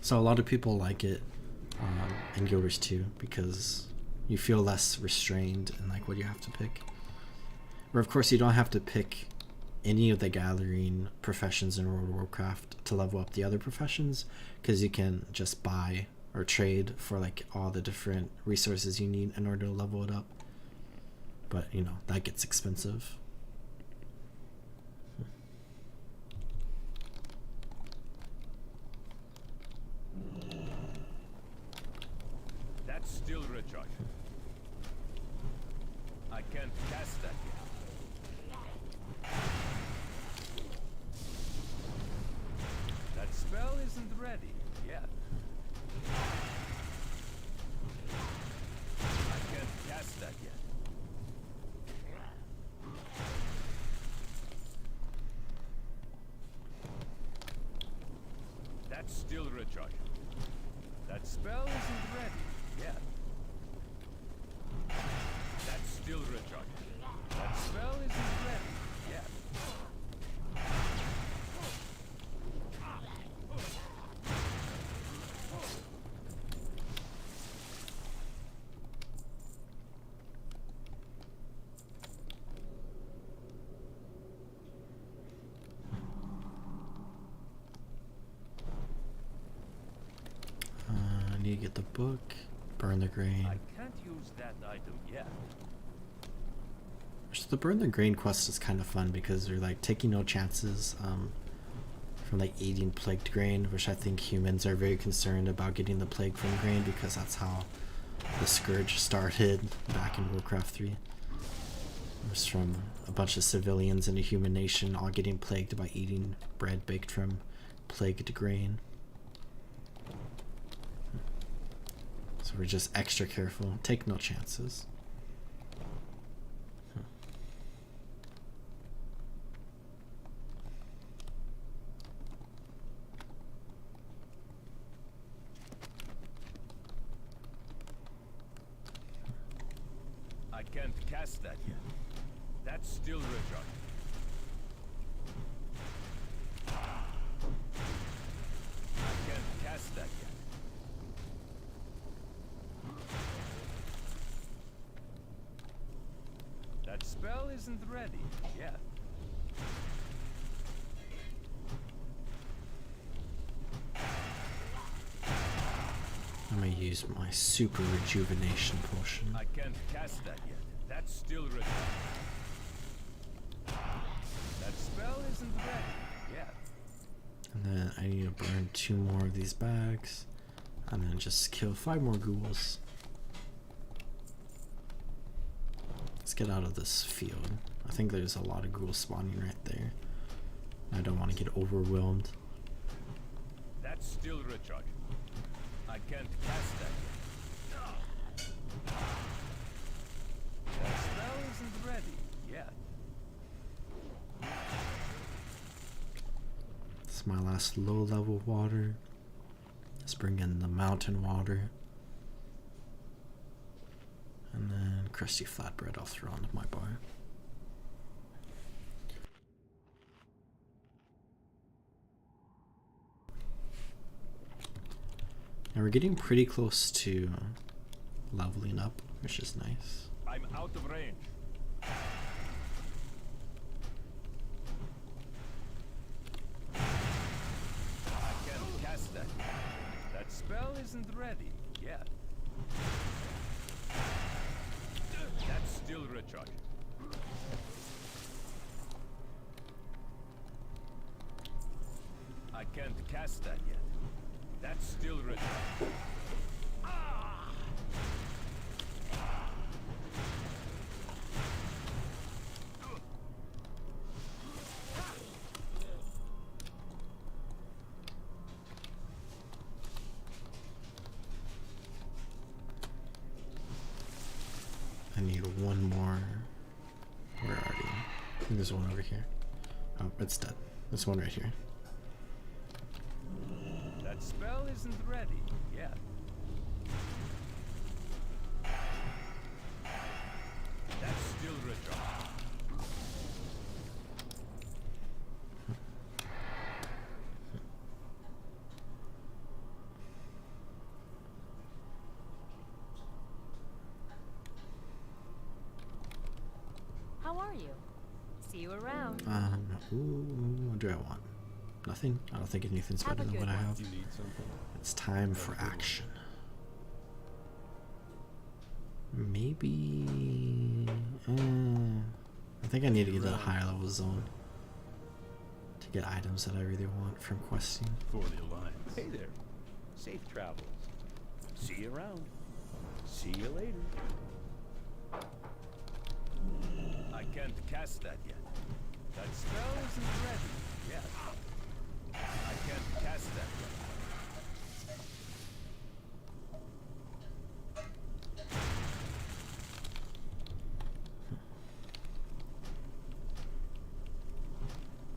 So a lot of people like it in Guild Wars 2 because you feel less restrained in like what you have to pick. Where of course you don't have to pick any of the gathering professions in World of Warcraft to level up the other professions, because you can just buy or trade for like all the different resources you need in order to level it up. But you know, that gets expensive. That's still recharged. I can't cast that yet. That spell isn't ready yet. I can't cast that yet. That's still recharged. That spell isn't ready yet. That's still recharged. That spell isn't ready yet. I need to get the book, burn the grain. I can't use that item yet. So the burn the grain quest is kind of fun because they're like taking no chances from like eating plagued grain, which I think humans are very concerned about getting the plague from grain because that's how the scourge started back in Warcraft 3. It was from a bunch of civilians in a human nation all getting plagued by eating bread baked from plagued grain. So we're just extra careful, take no chances. cast that yet. That's still recharging. I can't cast that yet. That spell isn't ready yet. I'm gonna use my super rejuvenation potion. I can't cast that yet. That's still recharging. That spell isn't ready yet. And then I need to burn 2 more of these bags. And then just kill 5 more ghouls. Let's get out of this field. I think there's a lot of ghouls spawning right there. I don't want to get overwhelmed. That's still recharging. I can't cast that yet. That spell isn't ready yet. This is my last low level water. Let's bring in the mountain water. And then crusty flatbread I'll throw onto my bar. Now we're getting pretty close to leveling up, which is nice. I'm out of range. I can't cast that. That spell isn't ready yet. That's still recharging. I can't cast that yet. That's still recharging. I need 1 more. Where are you? I think there's one over here. Oh, it's dead. There's one right here. That spell isn't ready yet. That's still recharging. How are you? See you around. What do I want? Nothing? I don't think anything's Have better a than good what I one. have. You need something? It's time for action. Maybe... I think I need to get to the higher level zone to get items that I really want from questing. For the Alliance. Hey there. Safe travels. See you around. See you later. I can't cast that yet. That spell isn't ready yet. I can't cast that yet.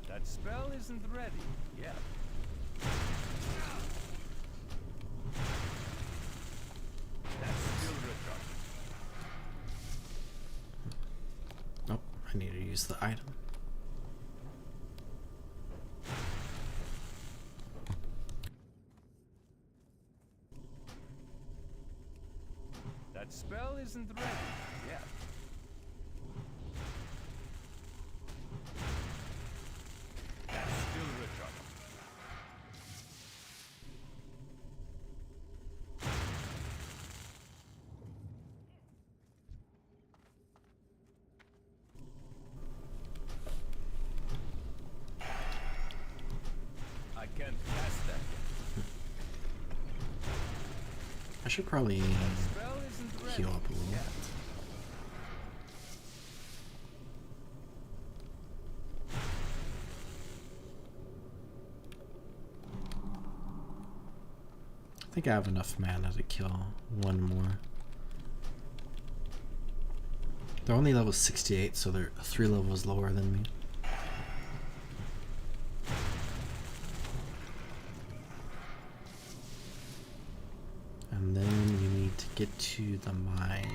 That spell isn't ready yet. That's still recharging. Oh, I need to use the item. That spell isn't ready yet. That's still recharging. I can't cast that yet. I should probably Spell isn't ready heal up a little. yet. I think I have enough mana to kill 1 more. They're only level 68, so they're 3 levels lower than me. And then we need to get to the mine.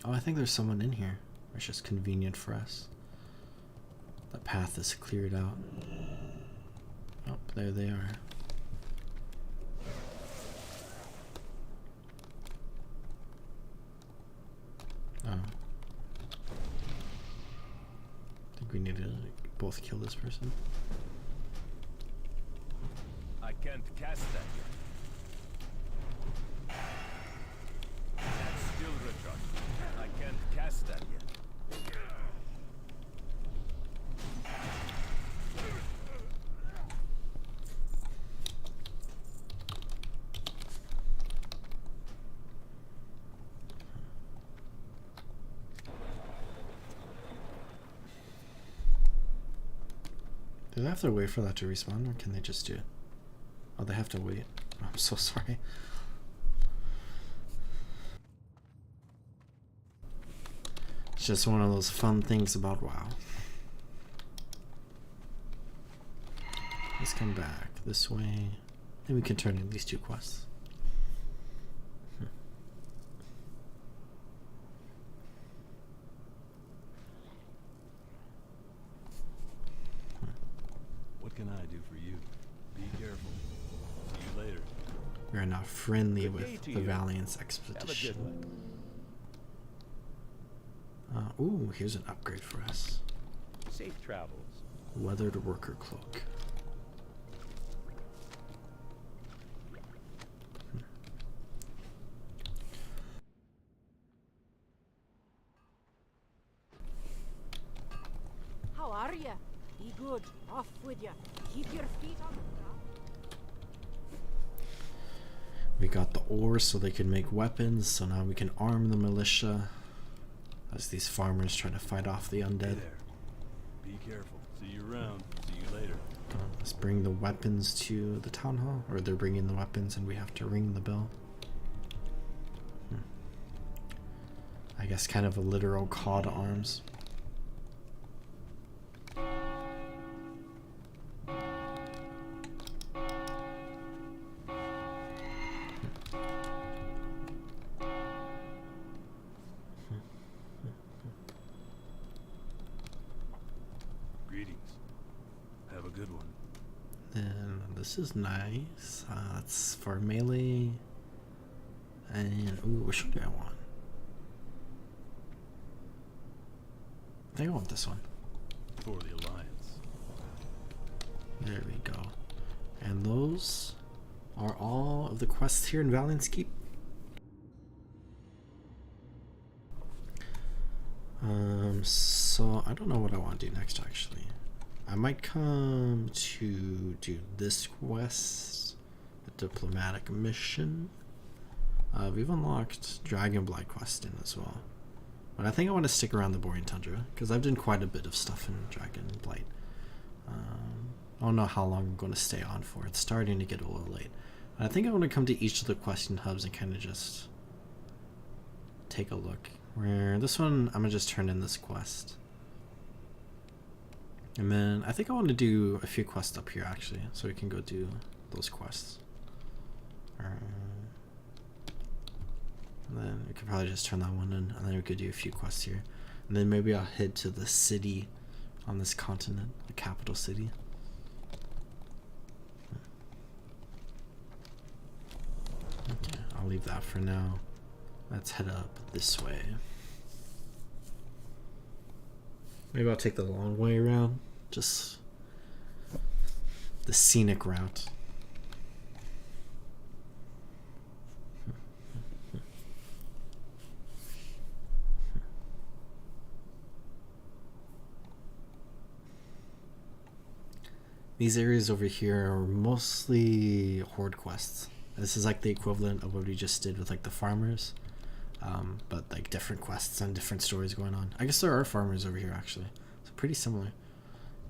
Oh, I think there's someone in here. It's just convenient for us. The path is cleared out. Oh, there they are. Oh. I think we need to both kill this person. I can't cast that yet. That's still recharged. I can't cast that yet. Do they have to wait for that to respawn, or can they just do it? Oh, they have to wait. Oh, I'm so sorry. It's just one of those fun things about WoW. Let's come back this way. Then we can turn in these 2 quests. What can I do for you? Be careful. See you later. We are now friendly Good day with to the you. Valiant's Have a expedition. good one. Ooh, here's an upgrade for us. Safe travels. Weathered worker cloak. How are ya? Be good. Off with ya. Keep your feet on the ground. We got the ore so they can make weapons, so now we can arm the militia as these farmers try to fight off the Hey undead. there. Be careful. See you around. See you later. Let's bring the weapons to the town hall, or they're bringing the weapons and we have to ring the bell. I guess kind of a literal call to arms. Greetings. Have a good one. And this is nice. That's for melee. And ooh, which one do I want? I think I want this one. For the Alliance. There we go. And those are all of the quests here in Valiant's Keep. So I don't know what I want to do next actually. I might come to do this quest, the diplomatic mission. We've unlocked Dragonblight quest in as well. But I think I want to stick around the Borean Tundra, because I've done quite a bit of stuff in Dragonblight. I don't know how long I'm going to stay on for. It's starting to get a little late. I think I want to come to each of the question hubs and kind of just take a look. Where this one, I'm going to just turn in this quest. And then I think I want to do a few quests up here actually, so we can go do those quests. And then we could probably just turn that one in, and then we could do a few quests here. And then maybe I'll head to the city on this continent, the capital city. Okay, I'll leave that for now. Let's head up this way. Maybe I'll take the long way around, just the scenic route. These areas over here are mostly horde quests. This is like the equivalent of what we just did with like the farmers, but like different quests and different stories going on. I guess there are farmers over here actually, so pretty similar.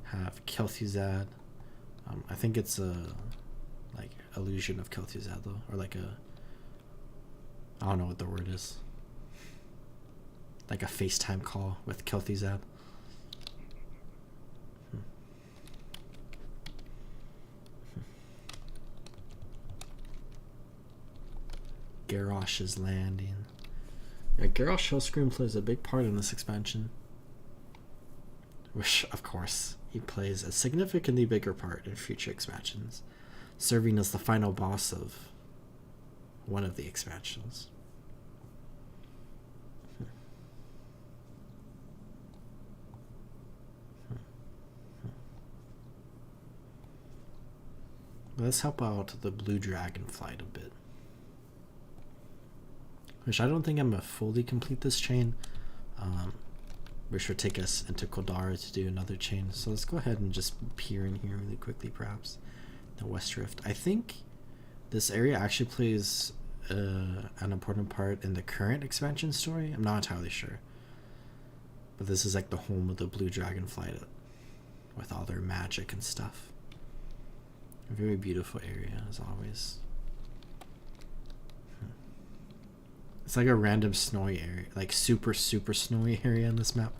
Have Quel'danas. I think it's a like illusion of Quel'danas though, or like a, I don't know what the word is. Like a FaceTime call with Quel'danas. Garrosh's Landing. Yeah, Geralt Shellscream plays a big part in this expansion. Which, of course, he plays a significantly bigger part in future expansions, serving as the final boss of one of the expansions. Let's help out the blue dragon flight a bit. Which I don't think I'm gonna fully complete this chain. Which would take us into Quel'danas to do another chain. So let's go ahead and just peer in here really quickly, perhaps. The West Rift. I think this area actually plays an important part in the current expansion story. I'm not entirely sure. But this is like the home of the blue dragon flight with all their magic and stuff. A very beautiful area, as always. It's like a random snowy area, like super snowy area in this map.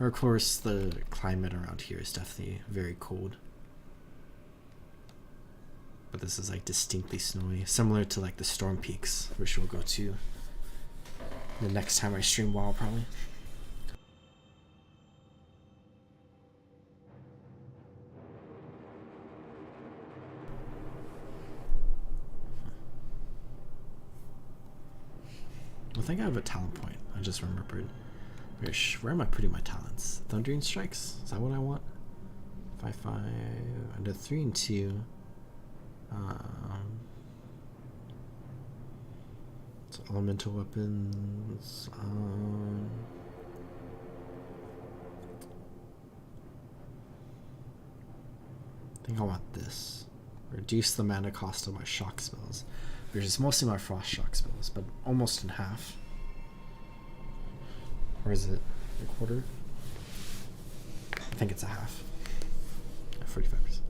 Or of course, the climate around here is definitely very cold. But this is like distinctly snowy, similar to like the Storm Peaks, which we'll go to the next time I stream WoW, probably. I think I have a talent point. I just remembered. Where am I putting my talents? Thundering Strikes? Is that what I want? 5/5. I did 3 and 2. So elemental weapons. I think I want this. Reduce the mana cost of my shock spells. Which is mostly my frost shock spells, but almost in half. Or is it a quarter? I think it's a half. 45%.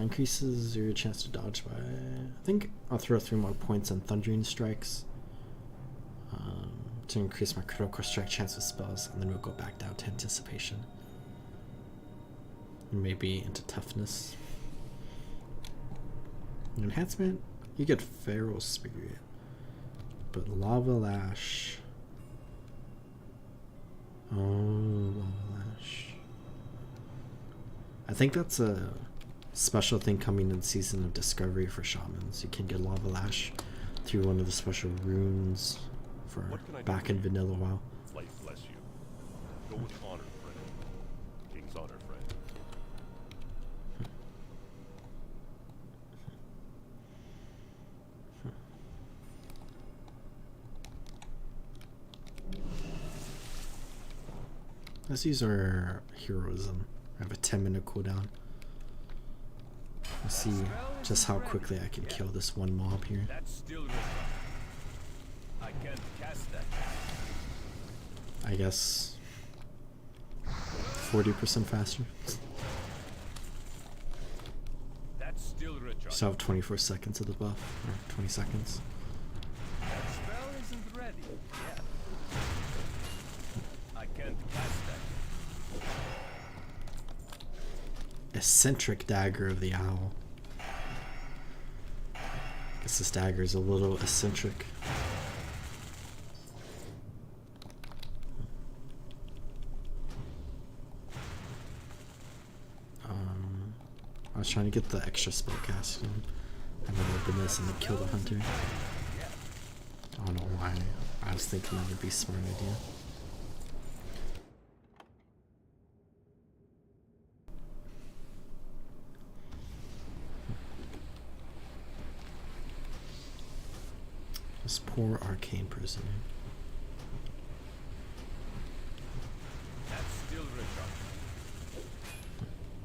Increases your chance to dodge by... I think I'll throw 3 more points on Thundering Strikes. To increase my critical strike chance with spells, and then we'll go back down to Anticipation. Maybe into Toughness. Enhancement? You get Feral Spirit, but Lava Lash. Oh, Lava Lash. I think that's a special thing coming in Season of Discovery for Shamans. You can get Lava Lash through one of the special runes for back in Vanilla WoW. Life bless you. Go with honor, friend. King's honor, friend. Let's use our heroism. I have a 10-minute cooldown. Let's see just how quickly I can kill this one mob here. That's still red. I can't cast that. I guess 40% faster. That's still recharged. Still have 24 seconds of the buff, or 20 seconds. That spell isn't ready yet. I can't cast that. Eccentric Dagger of the Owl. Guess this dagger is a little eccentric. I was trying to get the extra spell casting. I'm gonna open this and then kill the hunter. I don't know why. I was thinking that would be a smart idea. This poor arcane prisoner. That's still recharged.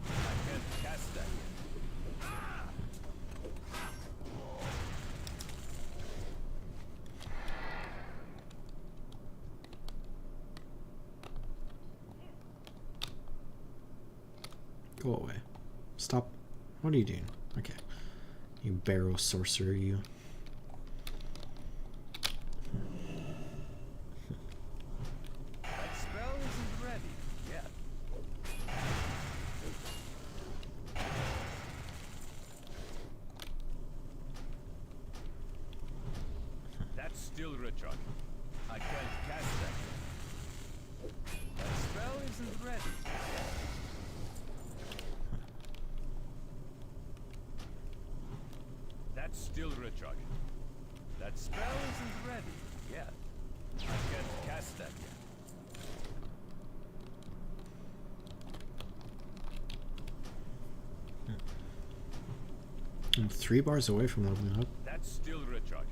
I can't cast that yet. Go away. Stop. What are you doing? Okay. You barrel sorcerer, you. That spell isn't ready yet. That's still recharged. I can't cast that yet. That spell isn't ready. That's still recharging. That spell isn't ready yet. I can't cast that yet. I'm 3 bars away from leveling up. That's still recharging.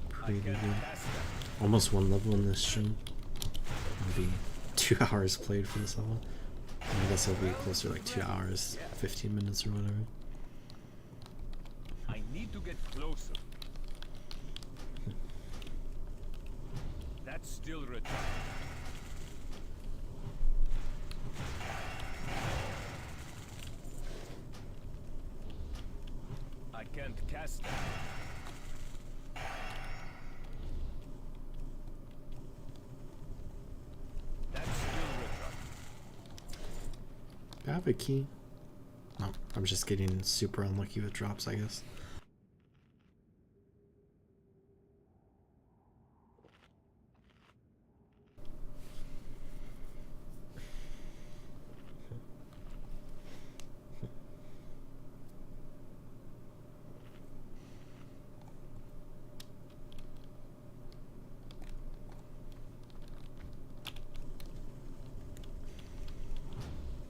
Pretty I can't good. cast that. Almost 1 level in this stream. Maybe 2 hours played for this level. I guess it'll be closer to like 2 hours, 15 minutes or whatever. I need to get closer. That's still recharging. I can't cast that. That's still recharging. Do I have a key? No, I'm just getting super unlucky with drops, I guess.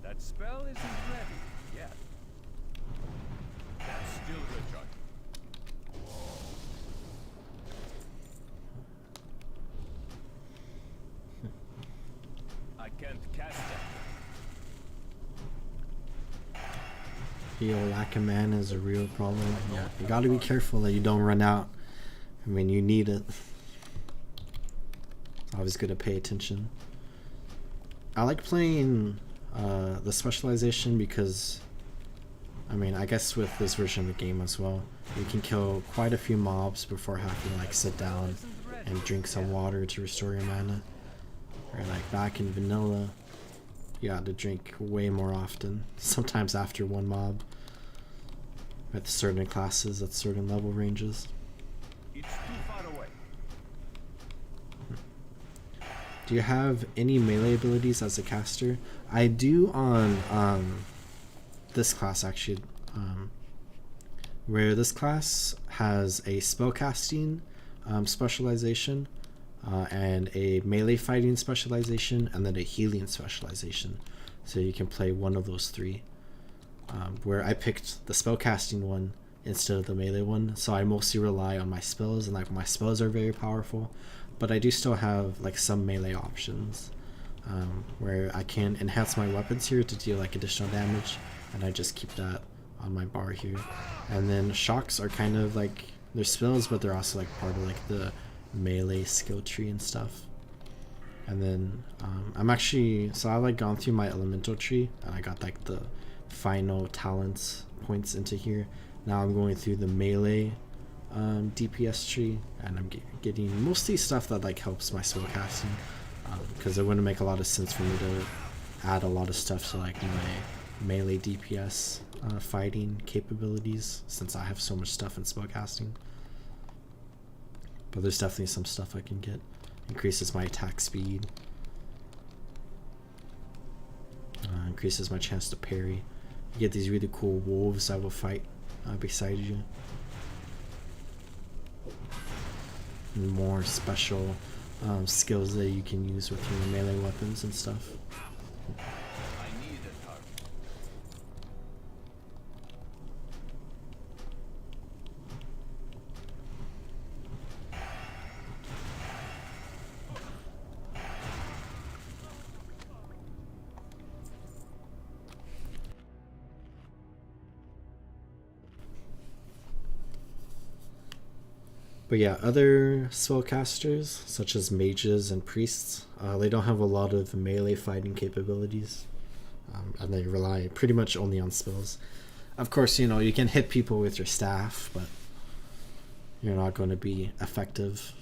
That spell isn't ready yet. That's still recharging. I can't cast that. Heal lack of mana is a real problem. Yeah, you gotta be careful that you don't run out. I mean, you need it. It's always good to pay attention. I like playing the specialization because, I mean, I guess with this version of the game as well, you can kill quite a few mobs before having to like sit down and drink some water to restore your mana. Or like back in vanilla, you had to drink way more often, sometimes after one mob, with certain classes at certain level ranges. It's too far away. Do you have any melee abilities as a caster? I do on this class actually, where this class has a spellcasting specialization, and a melee fighting specialization, and then a healing specialization. So you can play one of those 3. Where I picked the spellcasting one instead of the melee one, so I mostly rely on my spells, and like my spells are very powerful, but I do still have like some melee options, where I can enhance my weapons here to deal like additional damage, and I just keep that on my bar here. And then shocks are kind of like, they're spells, but they're also like part of like the melee skill tree and stuff. And then I'm actually, so I like gone through my elemental tree, and I got like the final talents points into here. Now I'm going through the melee DPS tree, and I'm getting mostly stuff that like helps my spell casting, because it wouldn't make a lot of sense for me to add a lot of stuff to like my melee DPS fighting capabilities, since I have so much stuff in spell casting. But there's definitely some stuff I can get. Increases my attack speed, increases my chance to parry. You get these really cool wolves that will fight beside you. And more special skills that you can use with your melee weapons and stuff. I need a target. But yeah, other spellcasters, such as mages and priests, they don't have a lot of melee fighting capabilities, and they rely pretty much only on spells. Of course, you know, you can hit people with your staff, but you're not going to be effective,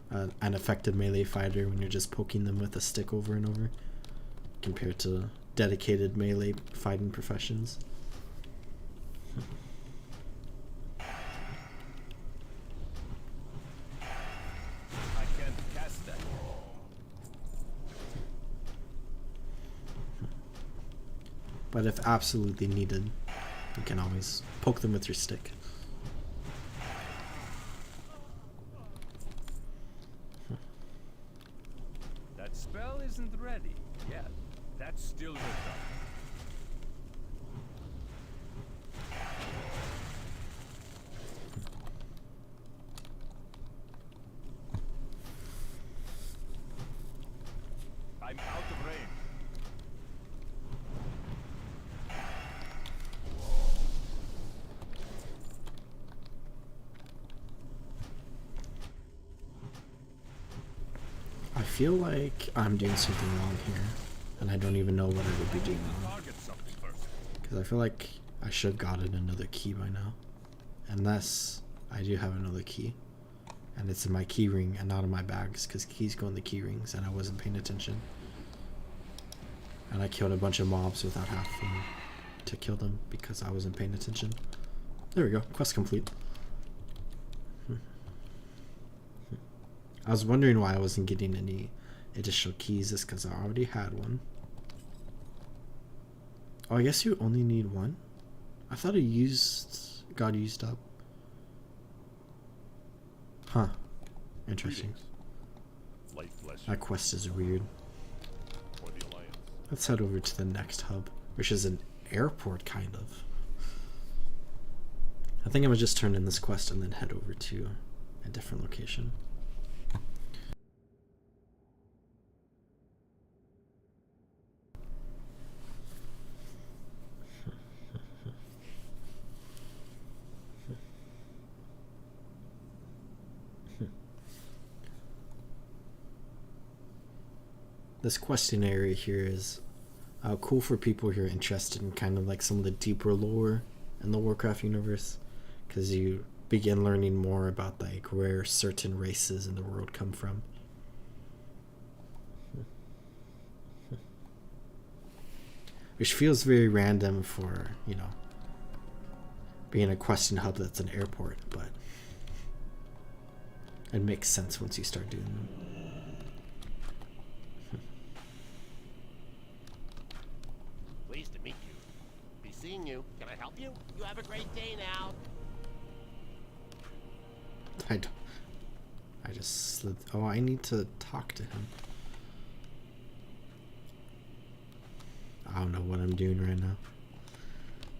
an effective melee fighter when you're just poking them with a stick over and over, compared to dedicated melee fighting professions. I can't cast that. But if absolutely needed, you can always poke them with your stick. That spell isn't ready yet. That's still ripped up. I'm out of range. I feel like I'm doing something wrong here, and I don't even know what I would be doing wrong. Target something first. Because I feel like I should have gotten another key by now. Unless I do have another key. And it's in my key ring and not in my bags, because keys go in the key rings and I wasn't paying attention. And I killed a bunch of mobs without having to kill them because I wasn't paying attention. There we go, quest complete. I was wondering why I wasn't getting any additional keys. It's because I already had one. Oh, I guess you only need one? I thought it got used up. Huh. Interesting. Greetings. Light bless you. That quest is weird. For the Alliance. Let's head over to the next hub, which is an airport, kind of. I think I'm gonna just turn in this quest and then head over to a different location. This questing area here is cool for people who are interested in kind of like some of the deeper lore in the Warcraft universe, because you begin learning more about like where certain races in the world come from. Which feels very random for, you know, being a questing hub that's an airport, but it makes sense once you start doing them. Pleased to meet you. Be seeing you. Can I help you? You have a great day now. I just slid. Oh, I need to talk to him. I don't know what I'm doing right now.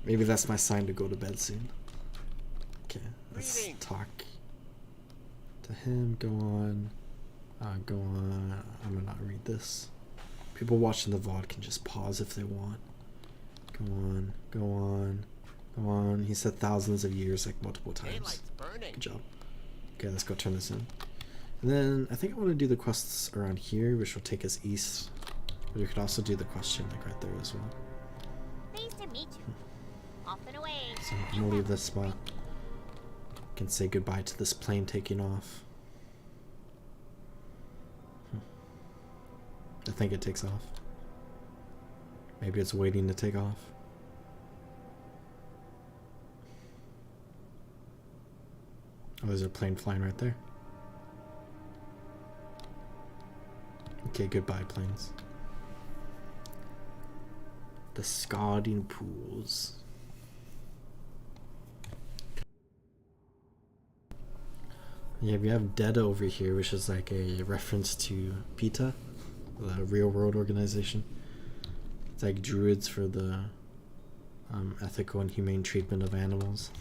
Maybe that's my sign to go to bed soon. Okay, let's talk to him. Go on. Go on. I'm gonna not read this. People watching the VOD can just pause if they want. Go on. Go on. Go on. He said thousands of years, like multiple times. Daylight's burning. Good job. Okay, let's go turn this in. And then I think I want to do the quests around here, which will take us east. But we could also do the question like right there as well. Pleased to meet you. Off and away. So I'm gonna leave this spot. Can say goodbye to this plane taking off. I think it takes off. Maybe it's waiting to take off. Oh, there's a plane flying right there. Okay, goodbye, planes. The Scalding Pools. Yeah, we have Deda over here, which is like a reference to PETA, the real world organization. It's like druids for the ethical and humane treatment of animals.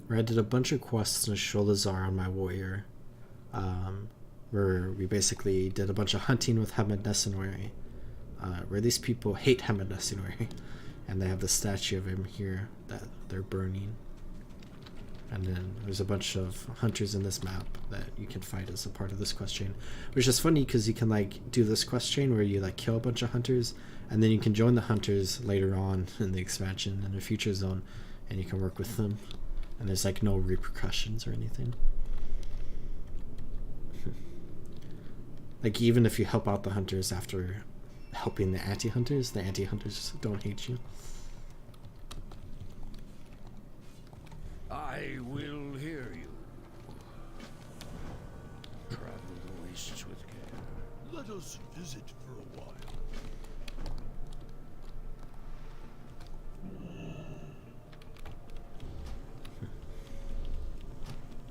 Where I did a bunch of quests in Sholazar on my warrior, where we basically did a bunch of hunting with Hamad Nessinori, where these people hate Hamad Nessinori, and they have the statue of him here that they're burning. And then there's a bunch of hunters in this map that you can fight as a part of this quest chain, which is funny because you can like do this quest chain where you like kill a bunch of hunters, and then you can join the hunters later on in the expansion in a future zone, and you can work with them. And there's like no repercussions or anything. Like even if you help out the hunters after helping the anti-hunters don't hate you. I will hear you. Let us visit for a while.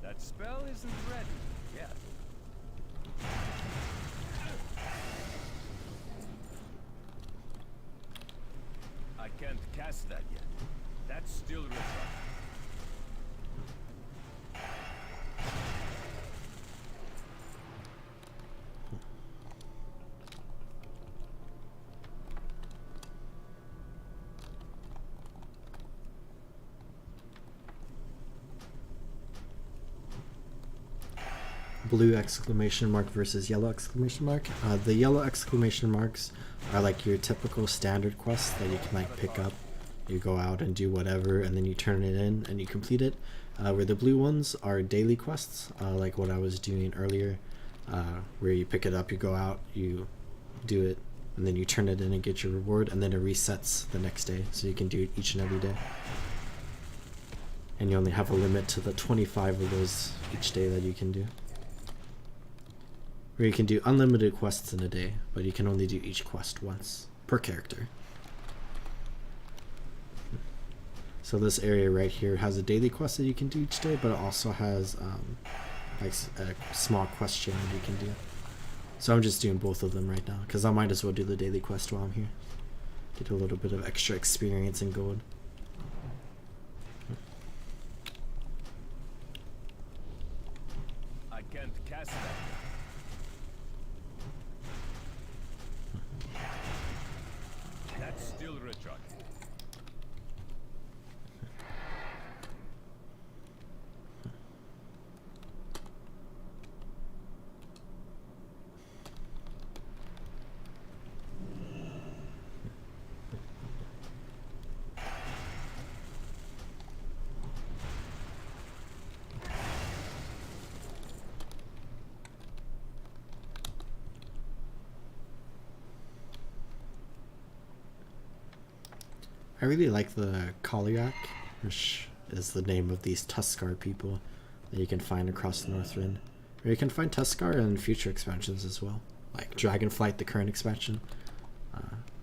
That spell isn't ready yet. I can't cast that yet. That's still required. Blue exclamation mark versus yellow exclamation mark. The yellow exclamation marks are like your typical standard quests that you can like pick up. You go out and do whatever, and then you turn it in and you complete it. Where the blue ones are daily quests, like what I was doing earlier, where you pick it up, you go out, you do it, and then you turn it in and get your reward, and then it resets the next day, so you can do it each and every day. And you only have a limit to the 25 of those each day that you can do. Where you can do unlimited quests in a day, but you can only do each quest once per character. So this area right here has a daily quest that you can do each day, but it also has like a small quest chain that you can do. So I'm just doing both of them right now, because I might as well do the daily quest while I'm here. Get a little bit of extra experience and gold. I can't cast that. That's still recharged. I really like the Quel'danas, which is the name of these Tuskar people that you can find across the Northrend. Or you can find Tuskar in future expansions as well, like Dragonflight, the current expansion.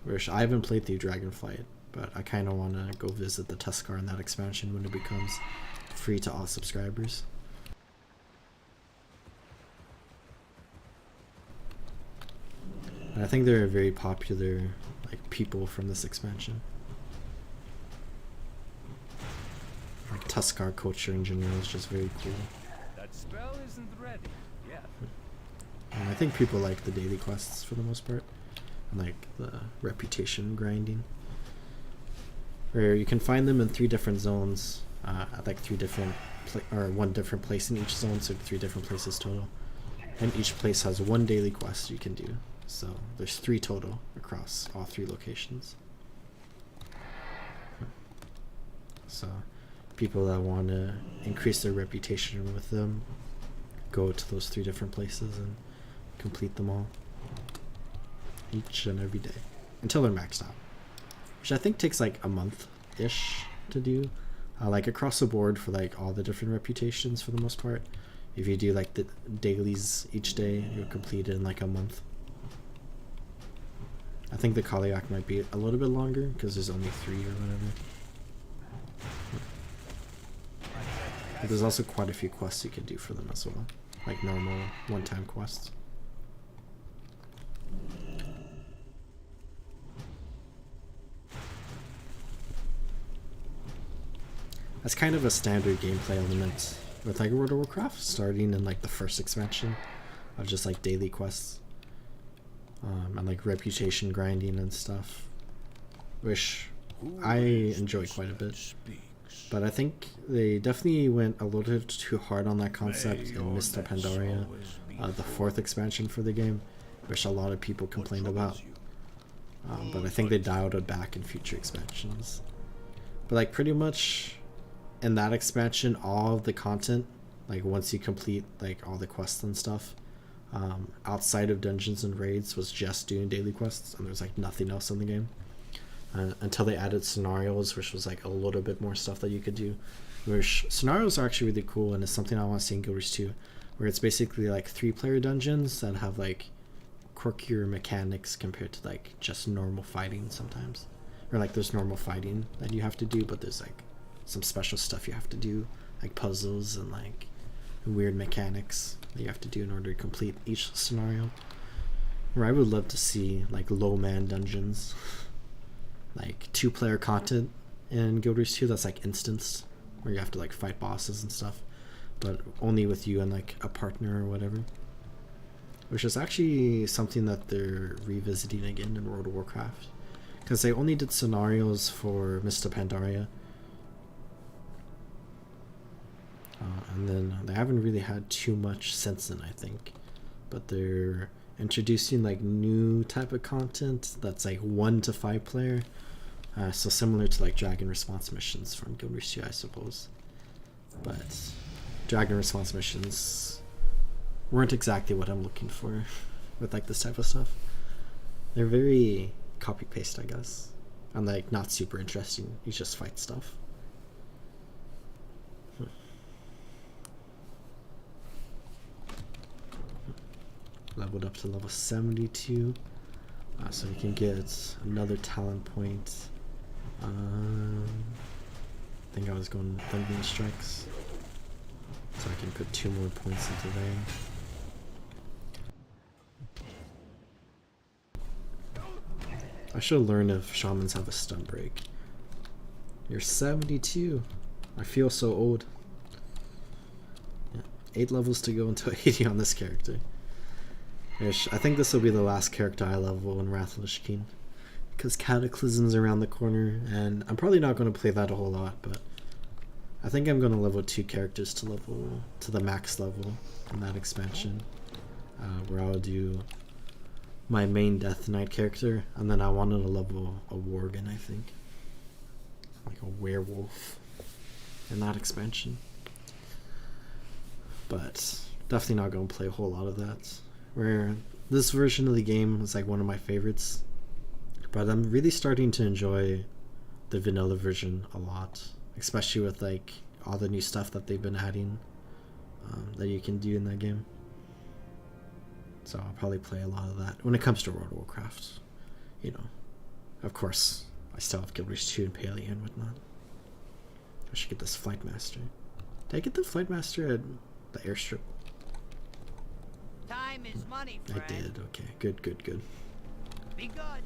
Which I haven't played through Dragonflight, but I kind of want to go visit the Tuskar in that expansion when it becomes free to all subscribers. And I think they're a very popular like people from this expansion. Like Tuskar culture in general is just very cool. That spell isn't ready yet. And I think people like the daily quests for the most part, and like the reputation grinding, where you can find them in 3 different zones, at like 3 different or 1 different place in each zone, so 3 different places total. And each place has 1 daily quest you can do, so there's 3 total across all 3 locations. So people that want to increase their reputation with them go to those 3 different places and complete them all each and every day until they're maxed out, which I think takes like a month-ish to do, like across the board for like all the different reputations for the most part. If you do like the dailies each day, you'll complete it in like a month. I think the Quel'danas might be a little bit longer because there's only 3 or whatever. But there's also quite a few quests you can do for them as well, like normal one-time quests. That's kind of a standard gameplay element with like World of Warcraft, starting in like the first expansion of just like daily quests, and like reputation grinding and stuff, which I enjoy quite a bit. But I think they definitely went a little too hard on that concept in Mr. Pandaria, the 4th expansion for the game, which a lot of people complained about. But I think they dialed it back in future expansions. But like pretty much in that expansion, all of the content, like once you complete like all the quests and stuff, outside of dungeons and raids, was just doing daily quests, and there's like nothing else in the game. Until they added scenarios, which was like a little bit more stuff that you could do. Which scenarios are actually really cool, and it's something I want to see in Guild Wars 2, where it's basically like 3-player dungeons that have like quirkier mechanics compared to like just normal fighting sometimes. Or like there's normal fighting that you have to do, but there's like some special stuff you have to do, like puzzles and like weird mechanics that you have to do in order to complete each scenario. Where I would love to see like low man dungeons, like 2-player content in Guild Wars 2 that's like instanced, where you have to like fight bosses and stuff, but only with you and like a partner or whatever. Which is actually something that they're revisiting again in World of Warcraft, because they only did scenarios for Mista Pandaria, and then they haven't really had too much since then, I think. But they're introducing like new type of content that's like 1 to 5 player, so similar to like Dragon Response missions from Guild Wars 2, I suppose. But Dragon Response missions weren't exactly what I'm looking for with like this type of stuff. They're very copy paste, I guess, and like not super interesting. You just fight stuff. Leveled up to level 72, so we can get another talent point. I think I was going Thundering Strikes, so I can put 2 more points into there. I should learn if Shamans have a stun break. You're 72. I feel so old. Yeah, 8 levels to go until 80 on this character. I think this will be the last character I level in Wrath of the Lich King, because Cataclysm's around the corner, and I'm probably not going to play that a whole lot, but I think I'm going to level 2 characters to the max level in that expansion, where I'll do my main Death Knight character, and then I wanted to level a Worgen, I think, like a werewolf in that expansion. But definitely not going to play a whole lot of that. Where this version of the game is like one of my favorites, but I'm really starting to enjoy the vanilla version a lot, especially with like all the new stuff that they've been adding that you can do in that game. So I'll probably play a lot of that when it comes to World of Warcraft. You know, of course I still have Guild Wars 2 and Paleo and whatnot. I should get this Flight Master. Did I get the Flight Master at the airstrip? Time is money, friend. I did. Okay. Good, good, good. Be good.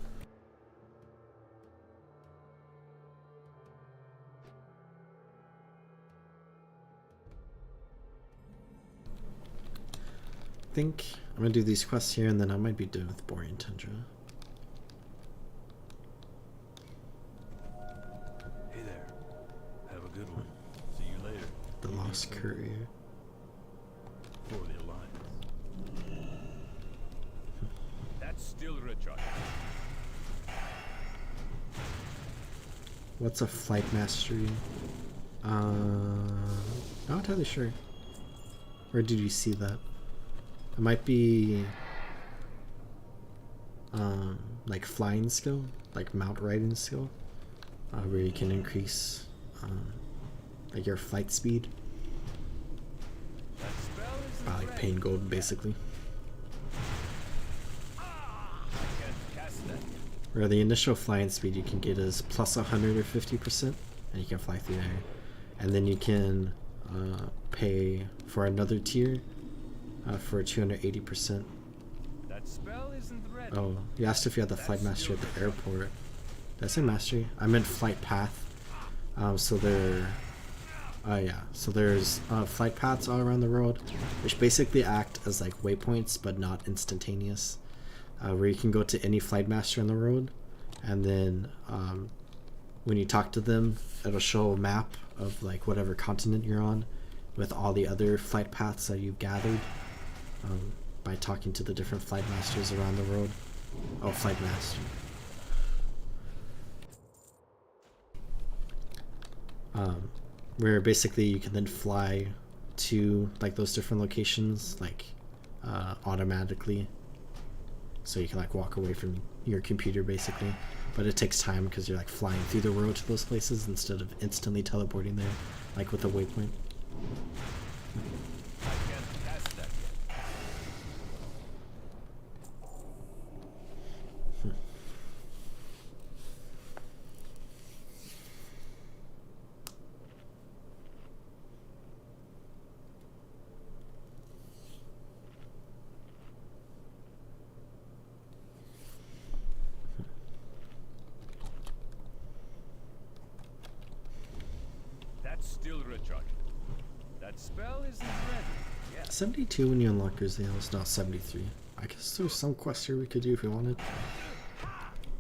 I think I'm gonna do these quests here, and then I might be done with Borean Tundra. Hey there. Have a good one. See you later. The Lost Courier. For the Alliance. That's still Richard. What's a Flight Mastery? Not entirely sure. Where did you see that? It might be like flying skill, like mount riding skill, where you can increase like your flight speed by like paying gold, basically. Where the initial flying speed you can get is plus 100 or 50%, and you can fly through there. And then you can pay for another tier for 280%. That spell isn't ready. Oh, you asked if you had the Flight Mastery at the airport. Did I say Mastery? I meant Flight Path. So there... yeah, so there's flight paths all around the world, which basically act as like waypoints, but not instantaneous. Where you can go to any flight master in the world, and then when you talk to them, it'll show a map of like whatever continent you're on, with all the other flight paths that you've gathered by talking to the different flight masters around the world. Oh, flight master. Where basically you can then fly to like those different locations like automatically, so you can like walk away from your computer basically, but it takes time because you're like flying through the world to those places instead of instantly teleporting there like with a waypoint. still recharging. That spell isn't ready. Yeah. 72 when you unlock your Zeals, not 73. I guess there's some quests here we could do if we wanted.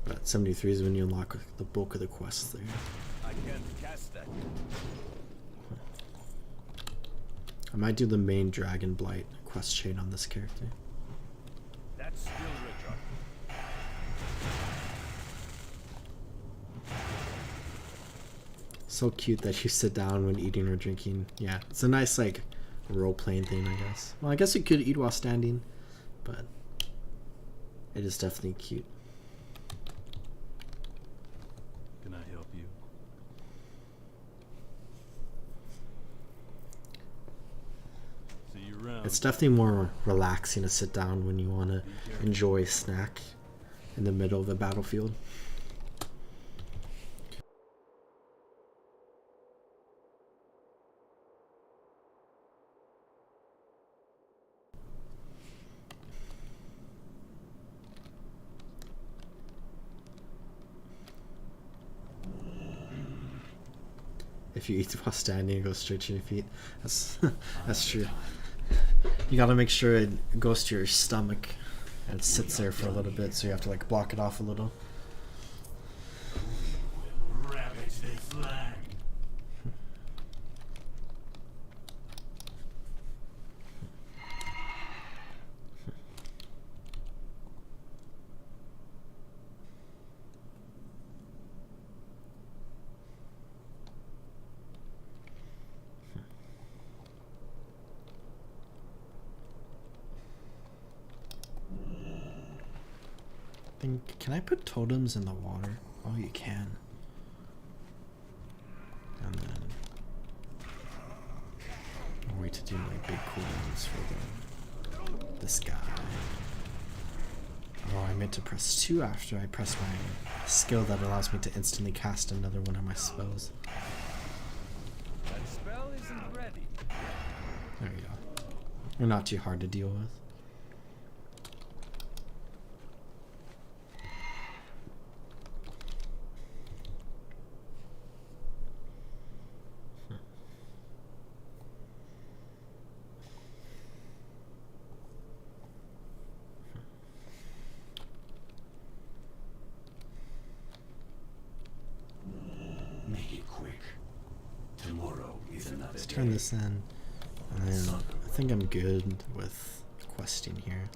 But 73 is when you unlock the bulk of the quests there. I can't cast that. I might do the main Dragon Blight quest chain on this character. That's still recharging. So cute that you sit down when eating or drinking. Yeah, it's a nice like role-playing thing, I guess. Well, I guess you could eat while standing, but it is definitely cute. Can I help you? See you around. It's definitely more relaxing to sit down when you want to enjoy a snack in the middle of the battlefield. If you eat while standing, it goes straight to your feet. That's true. You gotta make sure it goes to your stomach and it sits there for a little bit, so you have to like block it off a little. Rabbits they fly. Can I put totems in the water? Oh, you can. And then I'll wait to do my big cooldowns for this guy. Oh, I meant to press 2 after I press my skill that allows me to instantly cast another one of my spells. That spell isn't ready. There we go. They're not too hard to deal with. Let's turn this in, and then I think I'm good with questing here.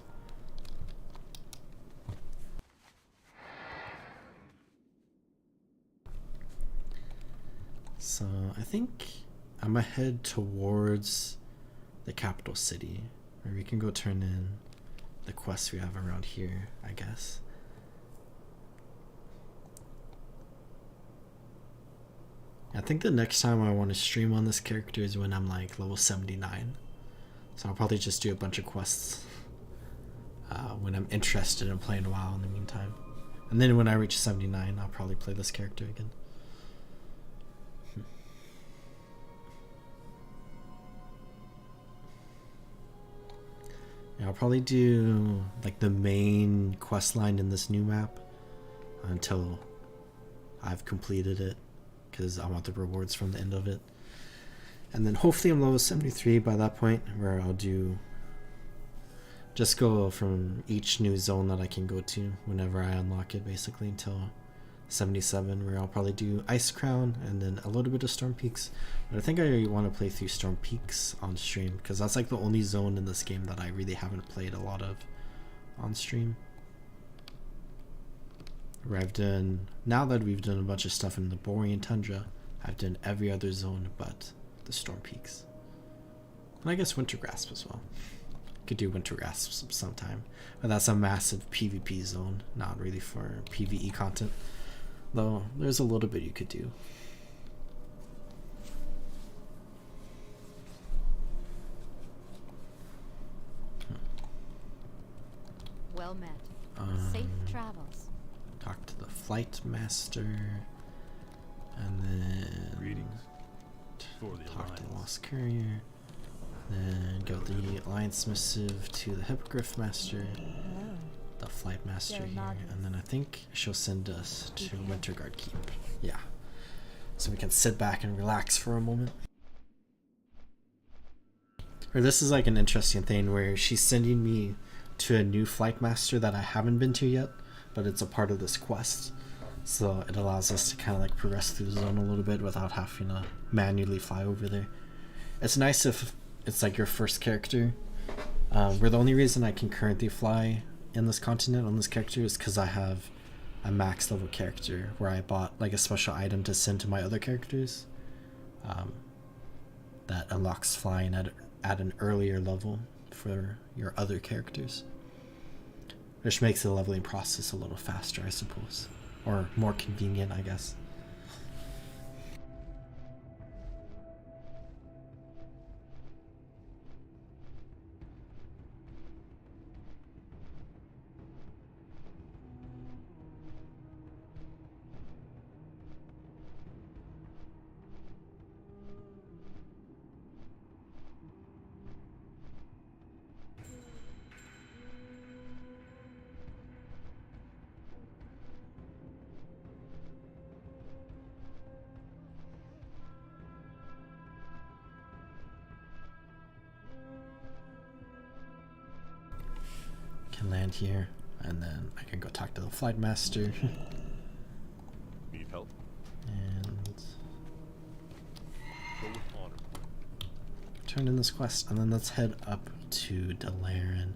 So I think I'm gonna head towards the capital city, where we can go turn in the quests we have around here, I guess. I think the next time I want to stream on this character is when I'm like level 79. So I'll probably just do a bunch of quests when I'm interested in playing WoW in the meantime. And then when I reach 79, I'll probably play this character again. Yeah, I'll probably do like the main quest line in this new map until I've completed it, because I want the rewards from the end of it. And then hopefully I'm level 73 by that point, where I'll do just go from each new zone that I can go to whenever I unlock it, basically until 77, where I'll probably do Ice Crown and then a little bit of Storm Peaks. But I think I want to play through Storm Peaks on stream, because that's like the only zone in this game that I really haven't played a lot of on stream. Where I've done, now that we've done a bunch of stuff in the Borean Tundra, I've done every other zone but the Storm Peaks. And I guess Winter Grasp as well. Could do Winter Grasp sometime. But that's a massive PvP zone, not really for PvE content. Though there's a little bit you could do. Well met. Safe travels. Talk to the Flight Master, and then Greetings. For the talk to the Alliance. Lost Courier, then go the Alliance Missive to the Hippogriff Master, the Flight Master here, and then I think she'll send us to Winterguard Keep. Yeah. So we can sit back and relax for a moment. Or this is like an interesting thing where she's sending me to a new flight master that I haven't been to yet, but it's a part of this quest. So it allows us to kind of like progress through the zone a little bit without having to manually fly over there. It's nice if it's like your first character. Where the only reason I can currently fly in this continent on this character is because I have a max level character where I bought like a special item to send to my other characters that unlocks flying at an earlier level for your other characters, which makes the leveling process a little faster, I suppose, or more convenient, I guess. Can land here, and then I can go talk to the flight master. Need help? And Go with honor. turn in this quest, and then let's head up to Delaran.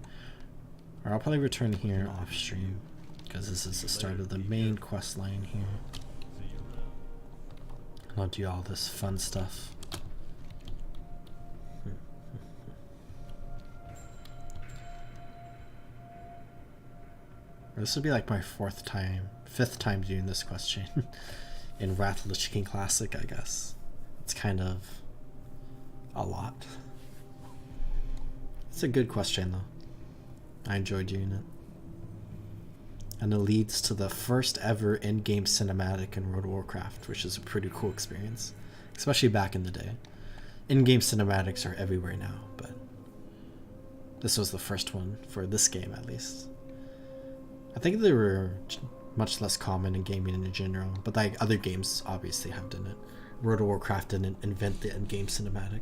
Or I'll probably return here off stream, because this is the start of the main quest line here. And I'll do all this fun stuff. This will be like my fifth time doing this quest chain in Wrath of the Lich King Classic, I guess. It's kind of a lot. It's a good quest chain though. I enjoy doing it. And it leads to the first ever in-game cinematic in World of Warcraft, which is a pretty cool experience, especially back in the day. In-game cinematics are everywhere now, but this was the first one for this game at least. I think they were much less common in gaming in general, but like other games obviously have done it. World of Warcraft didn't invent the end-game cinematic.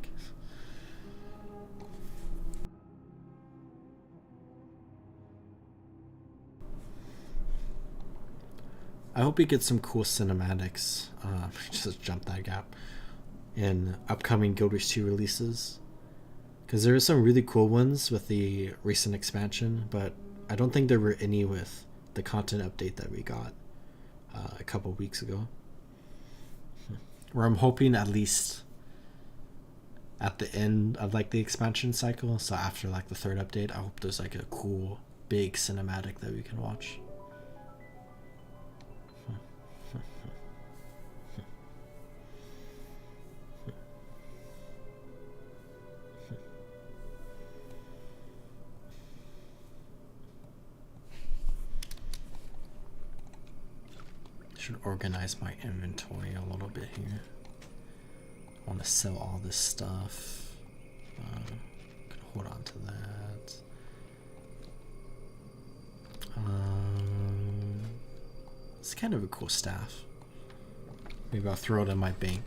I hope we get some cool cinematics, just jump that gap, in upcoming Guild Wars 2 releases. Because there are some really cool ones with the recent expansion, but I don't think there were any with the content update that we got a couple weeks ago. Where I'm hoping at least at the end of like the expansion cycle, so after like the third update, I hope there's like a cool big cinematic that we can watch. Should organize my inventory a little bit here. I want to sell all this stuff. Can hold on to that. It's kind of a cool staff. Maybe I'll throw it in my bank.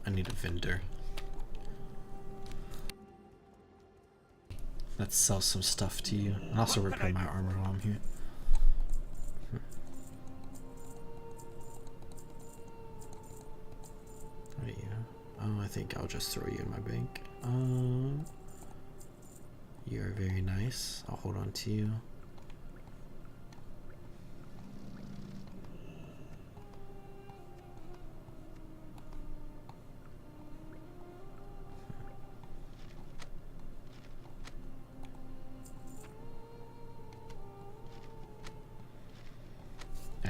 I need a vendor. Let's sell some stuff to you. I'll also repair my armor while I'm here. Oh yeah. Oh, I think I'll just throw you in my bank. You're very nice. I'll hold on to you.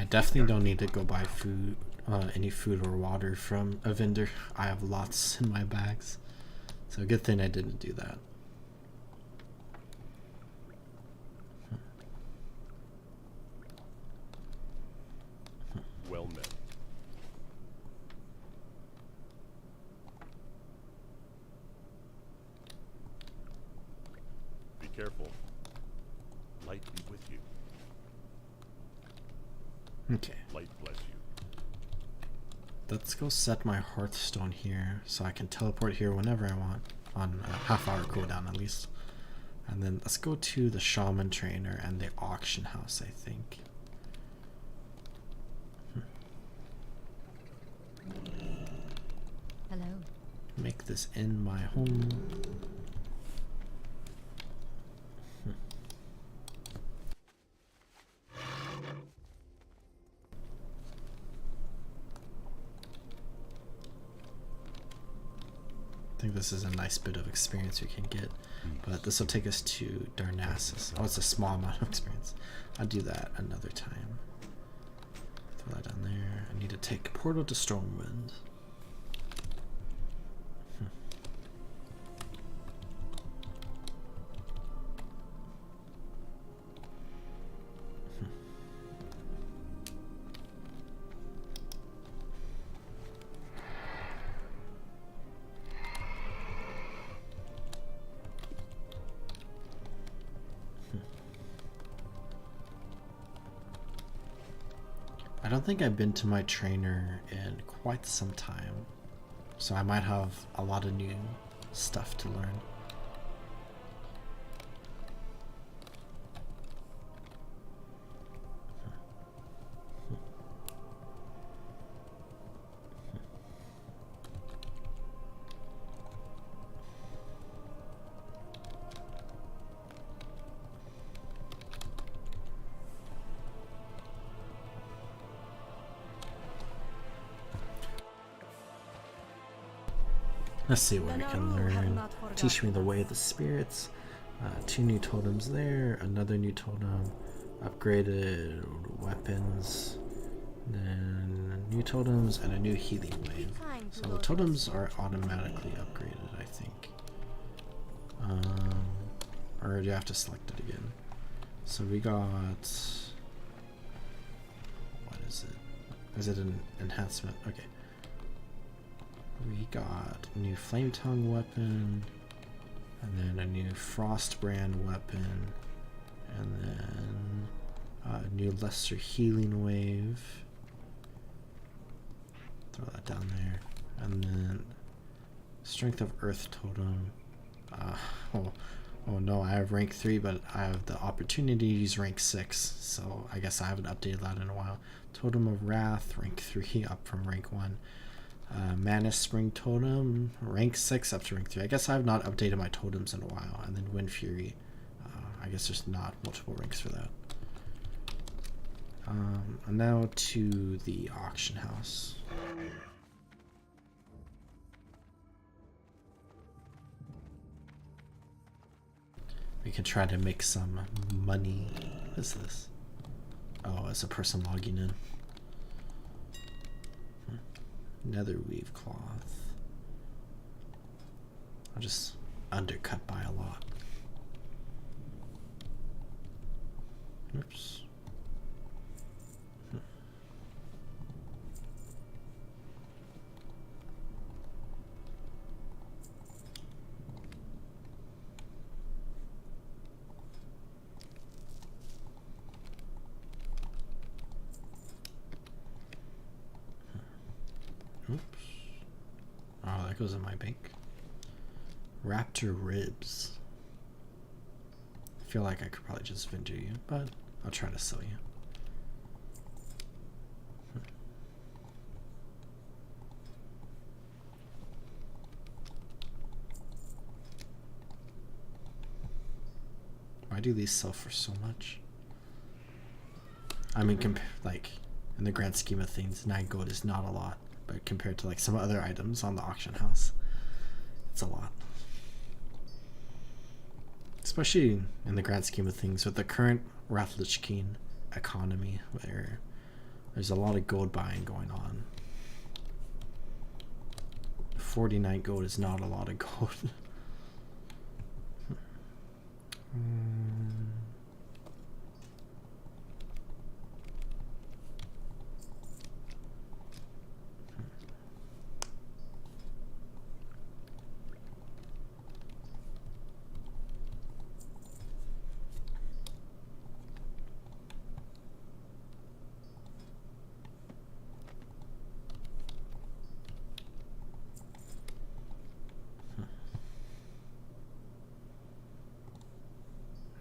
definitely don't need to go buy food, any food or water from a vendor. I have lots in my bags, so good thing I didn't do that. Well met. Be careful. Light be with you. Okay. Light bless you. Let's go set my Hearthstone here so I can teleport here whenever I want, on a half-hour cooldown at least. And then let's go to the Shaman Trainer and the Auction House, I think. Hello. Make this in my home. I think this is a nice bit of experience we can get, but this will take us to Darnassus. Oh, it's a small amount of experience. I'll do that another time. Throw that down there. I need to take Portal to Stormwind. I don't think I've been to my trainer in quite some time, so I might have a lot of new stuff to learn. Let's see what we can learn. Teach me the way of the spirits. 2 new totems there. Another new totem. Upgraded weapons. Then new totems and a new healing wave. So the totems are automatically upgraded, I think. Or do you have to select it again? So we got... What is it? Is it an enhancement? Okay. We got a new Flame Tongue weapon, and then a new Frost Brand weapon, and then a new Lesser Healing Wave. Throw that down there. And then Strength of Earth Totem. Oh no, I have rank 3, but I have the opportunity to use rank 6, so I guess I haven't updated that in a while. Totem of Wrath, rank 3, up from rank 1. Mana Spring Totem, rank 6 up to rank 3. I guess I have not updated my totems in a while. And then Wind Fury. I guess there's not multiple ranks for that. And now to the auction house. We can try to make some money. What is this? Oh, it's a person logging in. Nether weave cloth. I'll just undercut by a lot. Oops. Oops. Oh, that goes in my bank. Raptor ribs. I feel like I could probably just vendor you, but I'll try to sell you. Why do these sell for so much? I mean, like, in the grand scheme of things, 9 gold is not a lot, but compared to like some other items on the auction house, it's a lot. Especially in the grand scheme of things with the current Rath Lich King economy, where There's a lot of gold buying going on. 49 gold is not a lot of gold.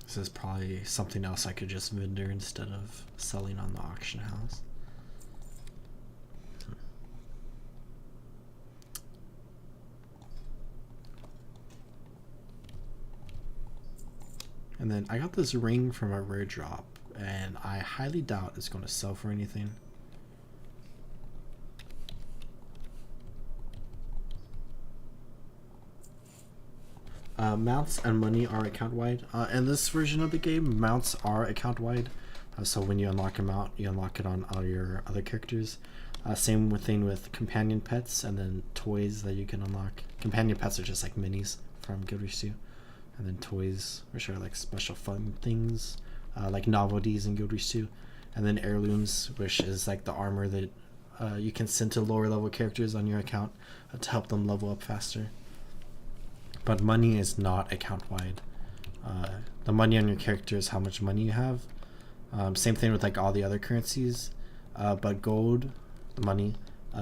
This is probably something else I could just vendor instead of selling on the auction house. And then I got this ring from a rare drop, and I highly doubt it's going to sell for anything. Mounts and money are account wide. In this version of the game, mounts are account wide. So when you unlock a mount, you unlock it on all your other characters. Same thing with companion pets and then toys that you can unlock. Companion pets are just like minis from Guild Wars 2. And then toys, which are like special fun things, like novelties in Guild Wars 2. And then heirlooms, which is like the armor that you can send to lower level characters on your account to help them level up faster. But money is not account wide. The money on your character is how much money you have. Same thing with like all the other currencies. But gold, the money,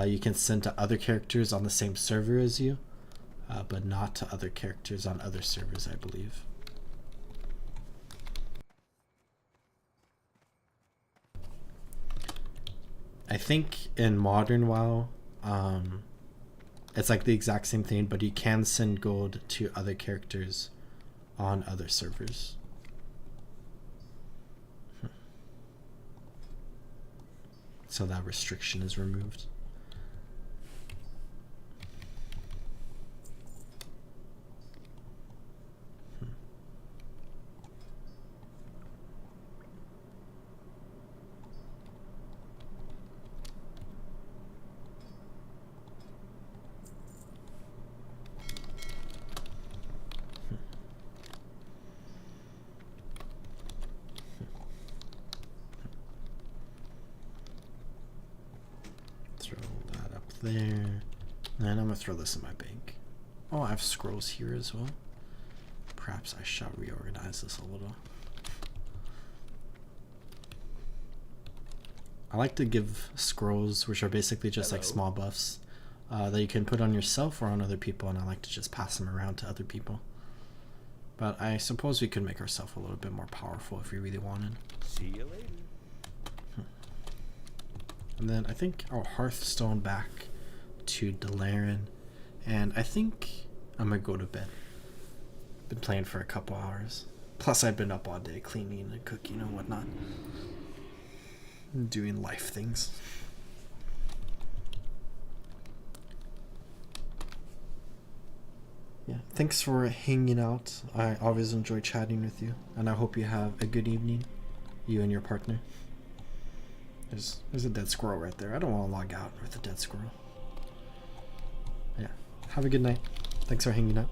you can send to other characters on the same server as you, but not to other characters on other servers, I believe. I think in modern WoW, it's like the exact same thing, but you can send gold to other characters on other servers. So that restriction is removed. Throw that up there. And I'm gonna throw this in my bank. Oh, I have scrolls here as well. Perhaps I shall reorganize this a little. I like to give scrolls, which are basically just like small buffs, that you can put on yourself or on other people, and I like to just pass them around to other people. But I suppose we could make ourselves a little bit more powerful if we really wanted. See you later. And then I think I'll Hearthstone back to Delaran, and I think I'm gonna go to bed. Been playing for a couple hours. Plus I've been up all day cleaning and cooking and whatnot. Doing life things. Yeah, thanks for hanging out. I always enjoy chatting with you, and I hope you have a good evening, you and your partner. There's a dead squirrel right there. I don't want to log out with a dead squirrel. Yeah, have a good night. Thanks for hanging out.